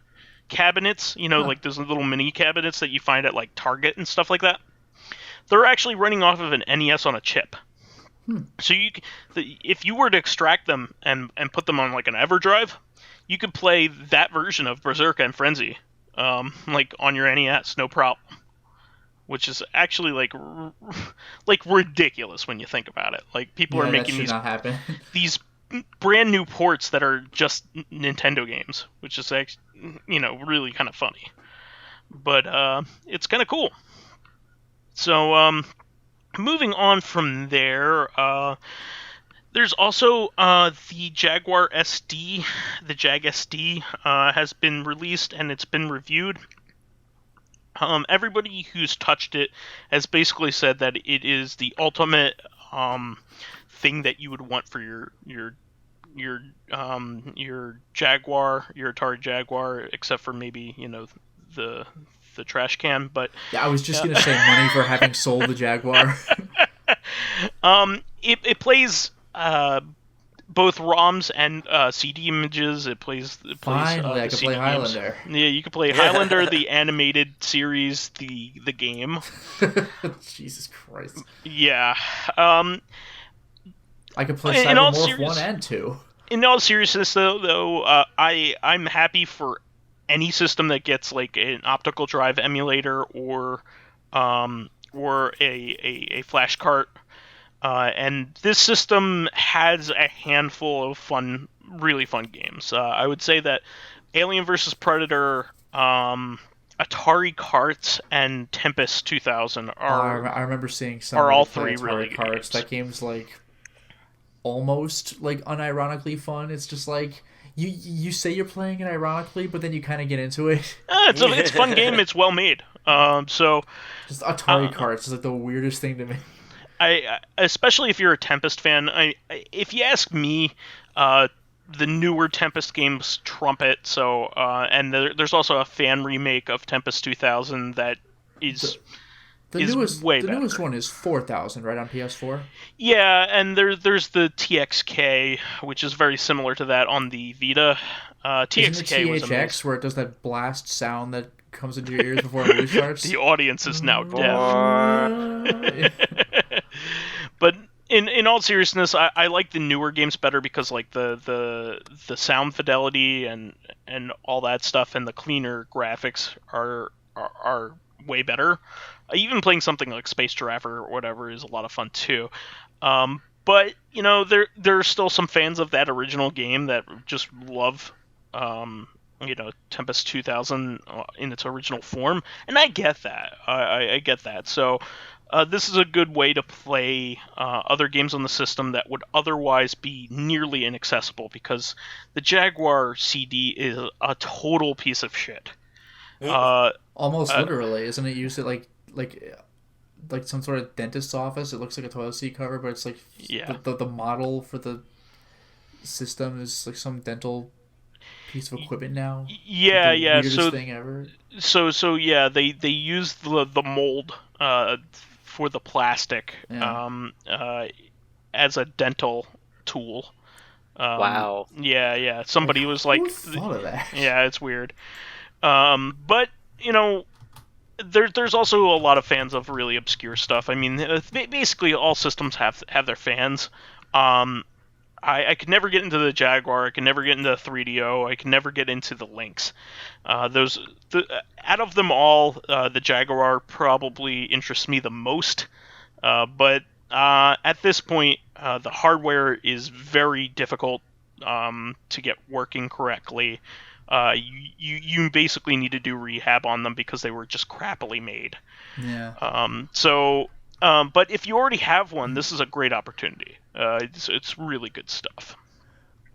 cabinets, like those little mini cabinets that you find at like Target and stuff like that. They're actually running off of an NES on a chip. So if you were to extract them and put them on like an EverDrive, you could play that version of Berserk and Frenzy like on your NES, no problem. Which is actually like ridiculous when you think about it. Like people are making these brand new ports that are just Nintendo games, which is actually, really kind of funny. But it's kind of cool. So moving on from there, there's also the Jaguar SD. The Jag SD has been released and it's been reviewed. Everybody who's touched it has basically said that it is the ultimate thing that you would want for your Jaguar, your Atari Jaguar, except for maybe the trash can. But yeah, I was just gonna say money for having sold the Jaguar. It plays both ROMs and CD images. It plays. Finally, I can play Highlander. Yeah, you can play Highlander, the animated series, the game. Jesus Christ. Yeah. I could play Cybermorph 1 and 2. In all seriousness, though, I'm happy for any system that gets like an optical drive emulator or a flash cart. And this system has a handful of really fun games. I would say that Alien vs. Predator, Atari Carts, and Tempest 2000 I remember seeing some are all three Atari really Carts. games. That game's like almost like unironically fun. It's just like you say you're playing it ironically, but then you kind of get into it. It's a fun game. It's well made. So just Atari Carts is like the weirdest thing to me. I especially if you're a Tempest fan. If you ask me, the newer Tempest games trump it. So and there's also a fan remake of Tempest 2000 that is. The newest one is 4000, right, on PS4? Yeah, and there's the TXK, which is very similar to that on the Vita. TXK was THX, where it does that blast sound that comes into your ears before it restarts? The audience is now deaf. But in all seriousness, I like the newer games better because like the sound fidelity and all that stuff and the cleaner graphics are way better. Even playing something like Space Giraffe or whatever is a lot of fun too. But there are still some fans of that original game that just love Tempest 2000 in its original form, and I get that. I get that. So this is a good way to play other games on the system that would otherwise be nearly inaccessible because the Jaguar CD is a total piece of shit. Almost literally, isn't it? Used to like like some sort of dentist's office. It looks like a toilet seat cover, but it's like the model for the system is like some dental piece of equipment now. Yeah, Like the yeah. weirdest thing ever. So yeah, they use the mold for the plastic as a dental tool. Wow. Yeah. Somebody was like, who thought of that? Yeah, it's weird. But you know, there's also a lot of fans of really obscure stuff. I mean, basically all systems have their fans. I could never get into the Jaguar. I could never get into 3DO. I could never get into the Lynx. Out of them all, the Jaguar probably interests me the most. But at this point, the hardware is very difficult to get working correctly. You basically need to do rehab on them because they were just crappily made. Yeah. But if you already have one, this is a great opportunity. It's really good stuff.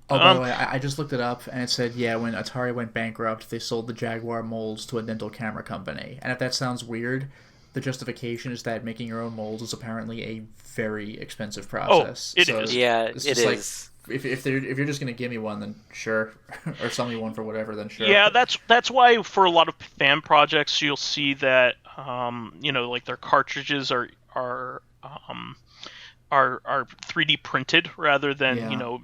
Oh, by the way, I just looked it up, and it said, when Atari went bankrupt, they sold the Jaguar molds to a dental camera company. And if that sounds weird, the justification is that making your own molds is apparently a very expensive process. Oh, it is. Yeah, it is. Like, if you're just gonna give me one, then sure, or sell me one for whatever, then sure. Yeah, that's why for a lot of fan projects you'll see that like their cartridges are 3D printed rather than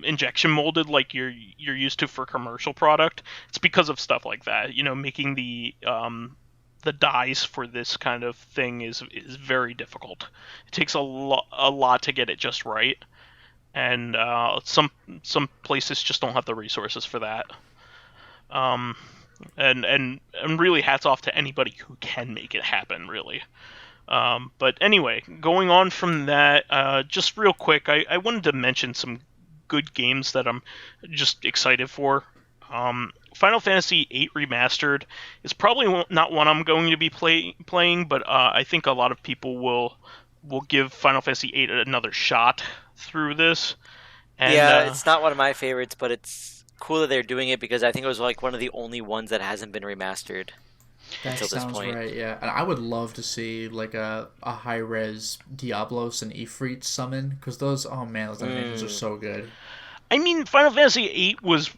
injection molded like you're used to for commercial product. It's because of stuff like that. Making the dies for this kind of thing is very difficult. It takes a lot to get it just right, and some places just don't have the resources for that. And really hats off to anybody who can make it happen, really. But anyway, going on from that, just real quick, I wanted to mention some good games that I'm just excited for. Final Fantasy VIII Remastered is probably not one I'm going to be playing, but I think a lot of people will give Final Fantasy VIII another shot through this. And, it's not one of my favorites, but it's cool that they're doing it because I think it was like one of the only ones that hasn't been remastered. That sounds right, yeah. And I would love to see like a high-res Diablos and Ifrit summon, because those animations are so good. I mean, Final Fantasy VIII was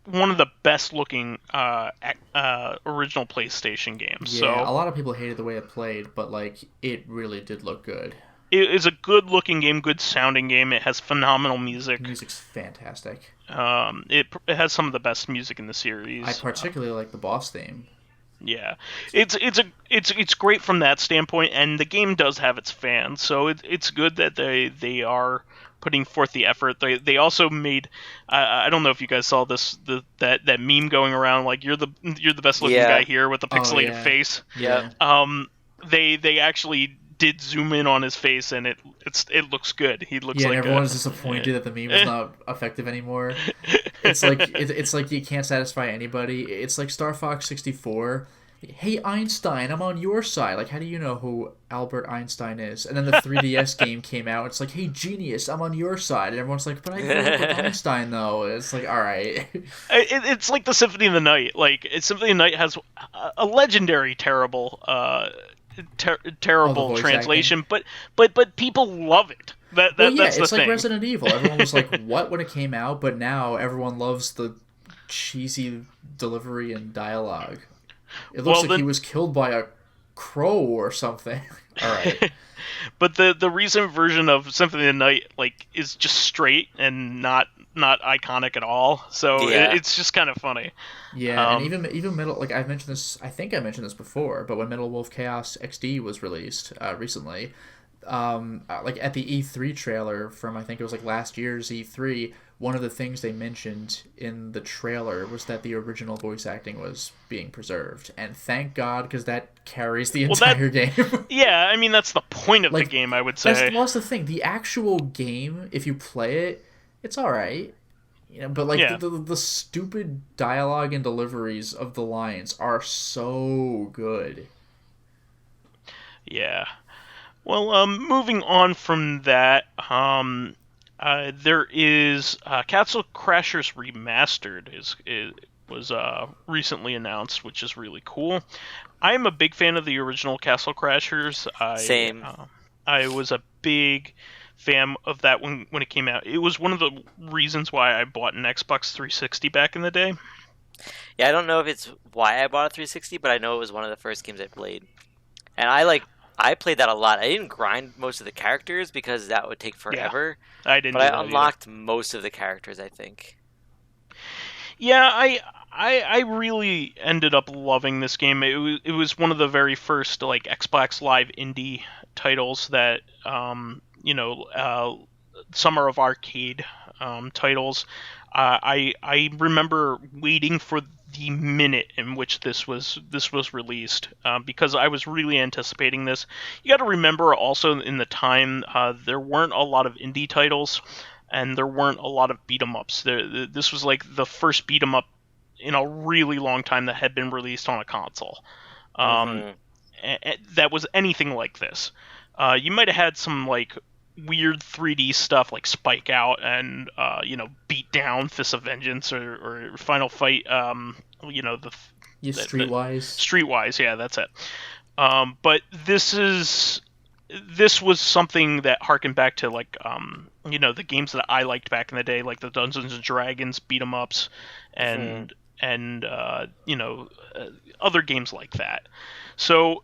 one of the best-looking original PlayStation games. Yeah, a lot of people hated the way it played, but like it really did look good. It is a good-looking game, good-sounding game. It has phenomenal music. The music's fantastic. It has some of the best music in the series. I particularly like the boss theme. Yeah, it's great from that standpoint, and the game does have its fans, so it's good that they are putting forth the effort. They also made I don't know if you guys saw that meme going around, like you're the best looking guy here with the pixelated face. Yeah. They actually did zoom in on his face, and it looks good. He looks like everyone's disappointed that the meme is not effective anymore. It's like you can't satisfy anybody. It's like Star Fox 64. Hey Einstein, I'm on your side. Like, how do you know who Albert Einstein is? And then the 3DS game came out. It's like, hey Genius, I'm on your side. And everyone's like, but I grew up with Einstein though. And it's like, all right. It's like the Symphony of the Night. Like, Symphony of the Night has a legendary terrible translation, but people love it. That's the it's thing. Like Resident Evil. Everyone was like, "What?" when it came out, but now everyone loves the cheesy delivery and dialogue. It looks like he was killed by a crow or something. All right. But the recent version of Symphony of the Night is just straight and not iconic at all. So it's just kind of funny. Yeah, and even Metal, like I've mentioned this, I think I mentioned this before, but when Metal Wolf Chaos XD was released recently, like at the E3 trailer from, I think it was like last year's E3, one of the things they mentioned in the trailer was that the original voice acting was being preserved, and thank God, because that carries the entire game. Yeah, I mean that's the point of the game, I would say. That's the thing. The actual game, if you play it, it's all right. But the stupid dialogue and deliveries of the lines are so good. Yeah. Well, moving on from that, there is Castle Crashers Remastered was recently announced, which is really cool. I am a big fan of the original Castle Crashers. Same. I was a big fan of that when it came out. It was one of the reasons why I bought an Xbox 360 back in the day. Yeah, I don't know if it's why I bought a 360, but I know it was one of the first games I played. And I played that a lot. I didn't grind most of the characters because that would take forever. Yeah, I didn't. But I unlocked most of the characters, I think. Yeah, I really ended up loving this game. It was one of the very first like Xbox Live indie titles that Summer of Arcade titles. I remember waiting for the minute in which this was released because I was really anticipating this. You got to remember also in the time there weren't a lot of indie titles and there weren't a lot of beat 'em ups. This was like the first beat 'em up in a really long time that had been released on a console. That was anything like this. You might have had some like weird 3D stuff like Spike Out and Beat Down, Fist of Vengeance, or Final Fight. Streetwise. Streetwise, yeah, that's it. But this was something that harkened back to like the games that I liked back in the day, like the Dungeons and Dragons beat 'em ups, and other games like that. So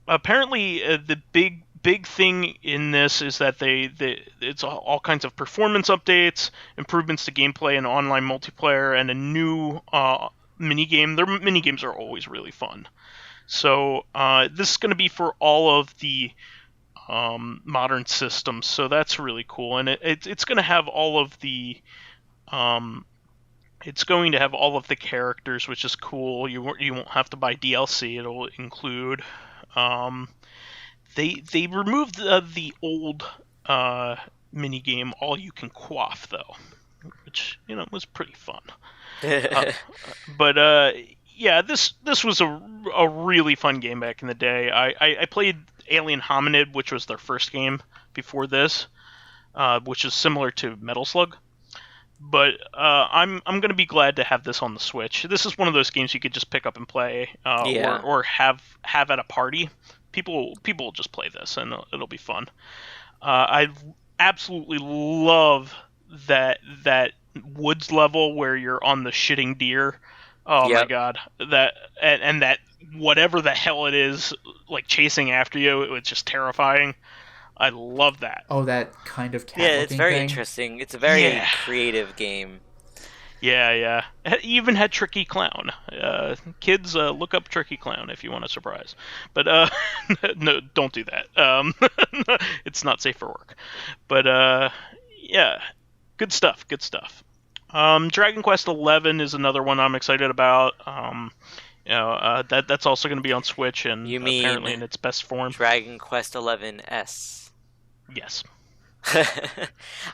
apparently the big thing in this is that it's all kinds of performance updates, improvements to gameplay and online multiplayer, and a new minigame. Their minigames are always really fun. So this is going to be for all of the modern systems, so that's really cool, and it's going to have all of the characters, which is cool. You won't have to buy DLC; it'll include. They removed the old minigame All You Can Quaff though, which was pretty fun. Yeah, this was a really fun game back in the day. I played Alien Hominid, which was their first game before this, which is similar to Metal Slug. But I'm going to be glad to have this on the Switch. This is one of those games you could just pick up and play, or have at a party. People will just play this and it'll be fun. I absolutely love that woods level where you're on the shitting deer. Oh my god, that and that whatever the hell it is like chasing after you, it's just terrifying. I love that. Oh, that kind of cat. Yeah, it's very interesting. It's a very creative game. Yeah. It even had Tricky Clown. Kids, look up Tricky Clown if you want a surprise. But no, don't do that. It's not safe for work. But yeah, good stuff. Dragon Quest XI is another one I'm excited about. That's also going to be on Switch and apparently in its best form. Dragon Quest XI S. Yes.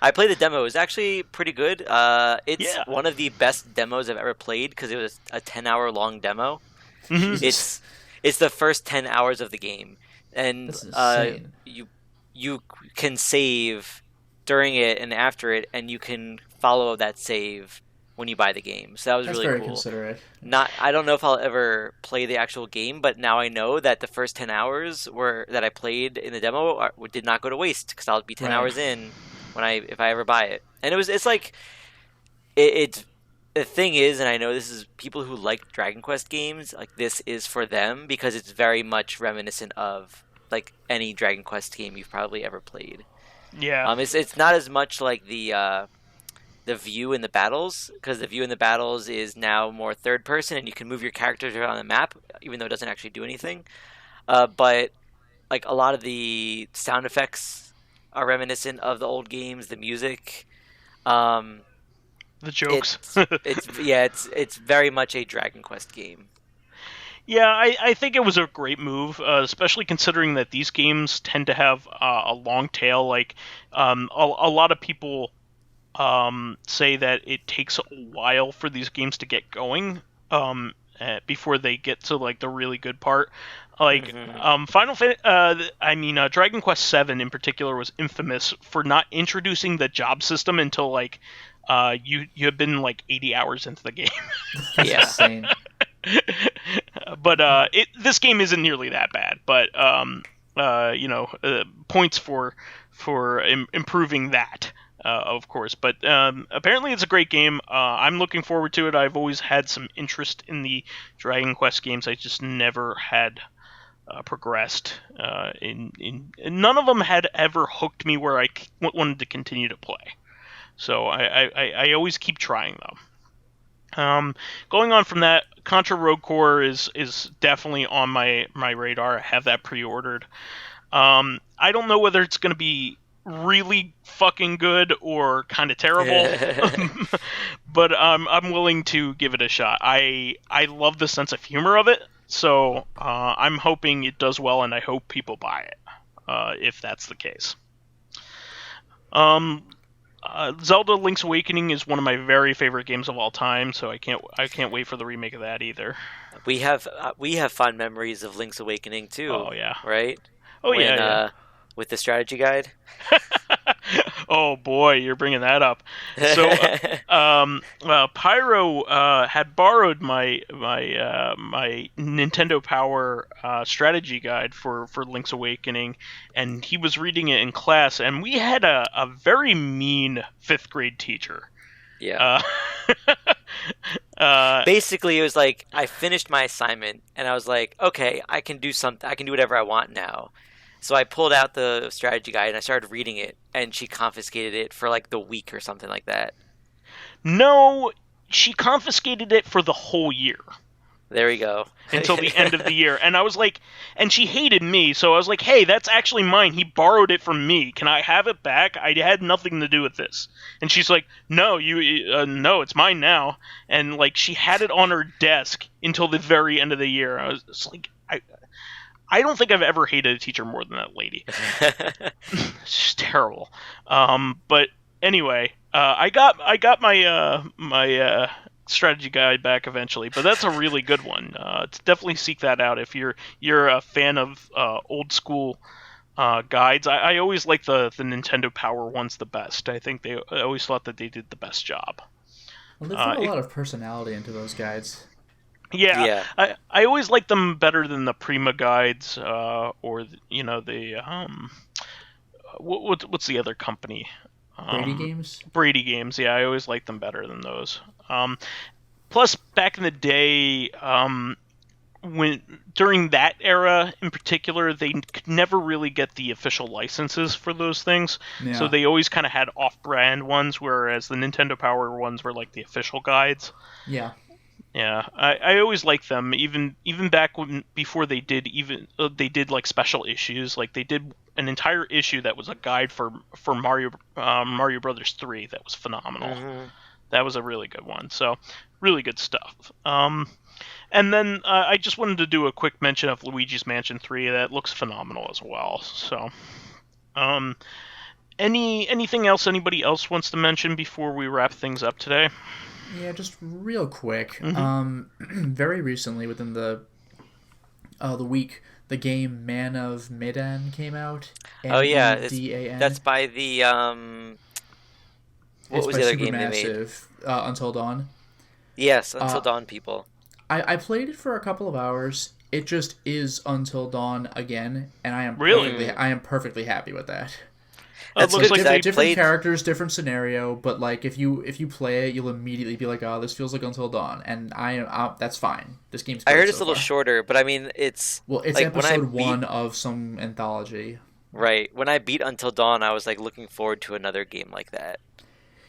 I played the demo. It was actually pretty good. It's one of the best demos I've ever played because it was a 10-hour long demo. Mm-hmm. It's the first 10 hours of the game, and you can save during it and after it, and you can follow that save when you buy the game. So that was really cool. That's very considerate. I don't know if I'll ever play the actual game, but now I know that the first 10 hours that I played in the demo did not go to waste because I'll be 10 hours in if I ever buy it. And it's like it's the thing is, and I know this is people who like Dragon Quest games, like this is for them because it's very much reminiscent of like any Dragon Quest game you've probably ever played. Yeah. It's not as much like the view in the battles, because the view in the battles is now more third person and you can move your characters around the map even though it doesn't actually do anything, but like a lot of the sound effects are reminiscent of the old games, the music, the jokes. It's very much a Dragon Quest game. Yeah, I think it was a great move, especially considering that these games tend to have a long tail. Like a lot of people say that it takes a while for these games to get going, before they get to like the really good part. Like Dragon Quest VII in particular was infamous for not introducing the job system until like you have been like 80 hours into the game. That's insane. But this game isn't nearly that bad. But points for improving that. Of course, but apparently it's a great game. I'm looking forward to it. I've always had some interest in the Dragon Quest games. I just never had progressed. None of them had ever hooked me where I wanted to continue to play. So I always keep trying though. Going on from that, Contra Rogue Core is definitely on my radar. I have that pre-ordered. I don't know whether it's going to be really fucking good or kind of terrible, but I'm willing to give it a shot. I love the sense of humor of it, so I'm hoping it does well, and I hope people buy it if that's the case. Zelda Link's Awakening is one of my very favorite games of all time, so I can't wait for the remake of that either. We have fond memories of Link's Awakening too. Oh yeah, right? Yeah. With the strategy guide. Oh boy, you're bringing that up. So, Pyro had borrowed my Nintendo Power strategy guide for Link's Awakening, and he was reading it in class. And we had a very mean 5th grade teacher. Yeah. Basically, it was like I finished my assignment, and I was like, okay, I can do something. I can do whatever I want now. So I pulled out the strategy guide and I started reading it, and she confiscated it for like the week or something like that. No, she confiscated it for the whole year. There we go. Until the end of the year. And I was like, and she hated me, so I was like, hey, that's actually mine. He borrowed it from me. Can I have it back? I had nothing to do with this. And she's like, no, no, it's mine now. And like, she had it on her desk until the very end of the year. I was just like, I don't think I've ever hated a teacher more than that lady. It's just terrible. But anyway, I got my strategy guide back eventually, but that's a really good one. Definitely seek that out if you're a fan of old school guides. I always like the Nintendo Power ones the best. I think I always thought that they did the best job. Well, they put a lot of personality into those guides. Yeah. I always like them better than the Prima guides, or the what's the other company? Brady Games. Brady Games, yeah, I always like them better than those. Plus, back in the day, during that era in particular, they could never really get the official licenses for those things, so they always kind of had off-brand ones, whereas the Nintendo Power ones were like the official guides. Yeah. Yeah, I always liked them, even back before they did like special issues. Like they did an entire issue that was a guide for Mario Brothers 3 that was phenomenal. Mm-hmm. That was a really good one. So really good stuff. And then I just wanted to do a quick mention of Luigi's Mansion 3. That looks phenomenal as well. So, anything else anybody else wants to mention before we wrap things up today? Yeah, just real quick. Mm-hmm. Very recently, within the week, the game Man of Medan came out. Oh yeah, M-E-D-A-N. that's by the what was the other game they made? Until Dawn. Yes, Until Dawn people. I played it for a couple of hours. It just is Until Dawn again, and I am perfectly happy with that. It looks like different characters, different scenario, but like if you play it, you'll immediately be like, "Oh, this feels like Until Dawn," and that's fine. This game's. I heard it's a little shorter, but I mean, it's like episode 1 of some anthology. Right. When I beat Until Dawn, I was like looking forward to another game like that.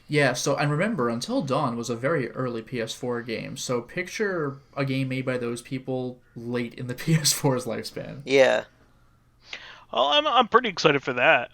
Yeah. So and remember, Until Dawn was a very early PS4 game. So picture a game made by those people late in the PS4's lifespan. Yeah. Well, I'm pretty excited for that.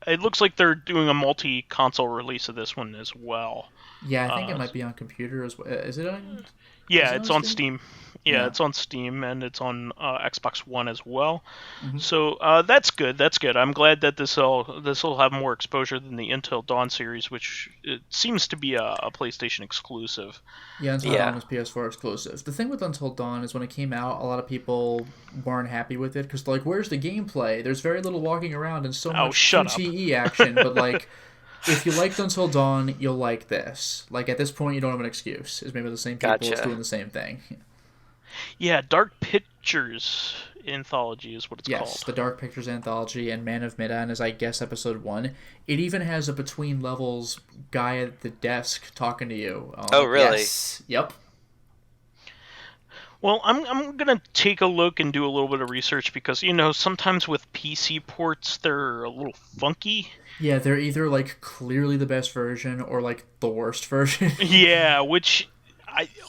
It looks like they're doing a multi-console release of this one as well. Yeah, I think it might be on computer as well. Is it on? Yeah, Is it it's on on Steam? Steam. Yeah, Yeah. it's on Steam and it's on Xbox One as well. Mhm. So that's good. That's good. I'm glad that this will have more exposure than the Until Dawn series, which it seems to be a PlayStation exclusive. Yeah, Until Dawn Yeah. was PS4 exclusive. The thing with Until Dawn is when it came out, a lot of people weren't happy with it because like, where's the gameplay? There's very little walking around and so Oh, much shut up. QTE action. But like, if you liked Until Dawn, you'll like this. Like at this point, you don't have an excuse. It's made by the same people. It's Gotcha. doing the same thing. Yeah, Dark Pictures Anthology is what it's Yes, called. the Dark Pictures anthology and Man of Medan is, I guess, episode 1. It even has a between levels guy at the desk talking to you. Oh, really? Yes. Yep. Well, I'm gonna take a look and do a little bit of research because sometimes with PC ports they're a little funky. Yeah, they're either like clearly the best version or like the worst version. Yeah, which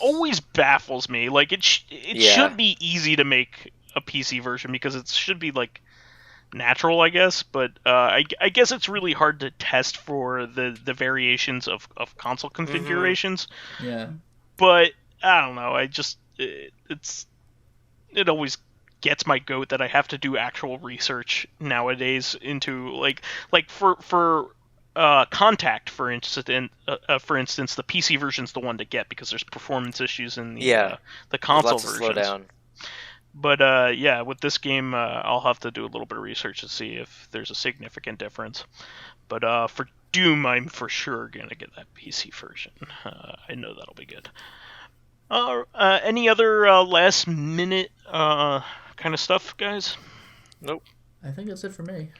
always baffles me. Like it Yeah. should be easy to make a PC version because it should be like natural, I guess. But I guess it's really hard to test for the variations of console configurations. Yeah. But I don't know. It always gets my goat that I have to do actual research nowadays into like for Contact, for instance, the PC version's the one to get because there's performance issues in the console Lots of versions. slowdown. But yeah, with this game, I'll have to do a little bit of research to see if there's a significant difference. But for Doom, I'm for sure gonna get that PC version. I know that'll be good. Any other last minute kind of stuff, guys? Nope. I think that's it for me.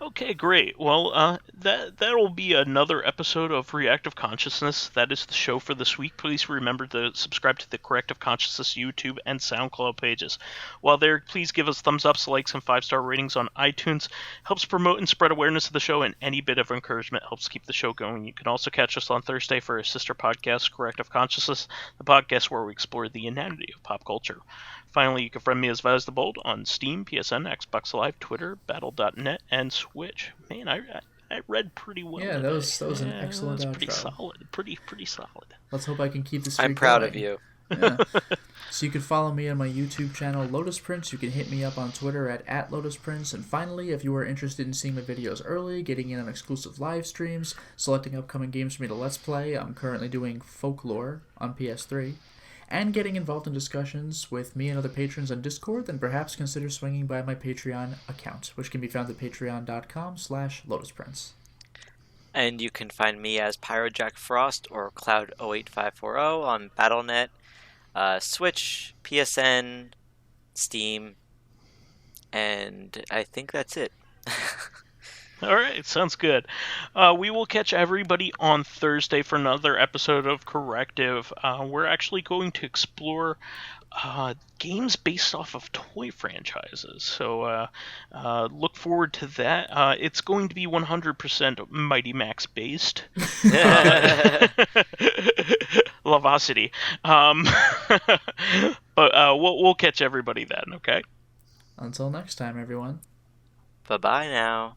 Okay, great. Well, that'll be another episode of Reactive Consciousness. That is the show for this week. Please remember to subscribe to the Corrective Consciousness YouTube and SoundCloud pages. While there, please give us thumbs ups, likes, and 5-star ratings on iTunes. Helps promote and spread awareness of the show, and any bit of encouragement helps keep the show going. You can also catch us on Thursday for our sister podcast, Corrective Consciousness, the podcast where we explore the inanity of pop culture. Finally, you can friend me as vysethebold on Steam, PSN, Xbox Live, Twitter, Battle.net, and Switch. Man, I read pretty well. Yeah, today. that was an excellent that was pretty outro. solid. Pretty solid. Let's hope I can keep this streak I'm proud going. of you. Yeah. So you can follow me on my YouTube channel, Lotus Prince. You can hit me up on Twitter at Lotus Prince. And finally, if you are interested in seeing my videos early, getting in on exclusive live streams, selecting upcoming games for me to Let's Play, I'm currently doing Folklore on PS3, and getting involved in discussions with me and other patrons on Discord, then perhaps consider swinging by my Patreon account, which can be found at patreon.com/LotusPrince. And you can find me as PyroJackFrost or Cloud08540 on Battle.net, Switch, PSN, Steam, and I think that's it. All right, sounds good. We will catch everybody on Thursday for another episode of Corrective. We're actually going to explore games based off of toy franchises. So look forward to that. It's going to be 100% Mighty Max based. Lavosity. But we'll catch everybody then, okay? Until next time, everyone. Bye-bye now.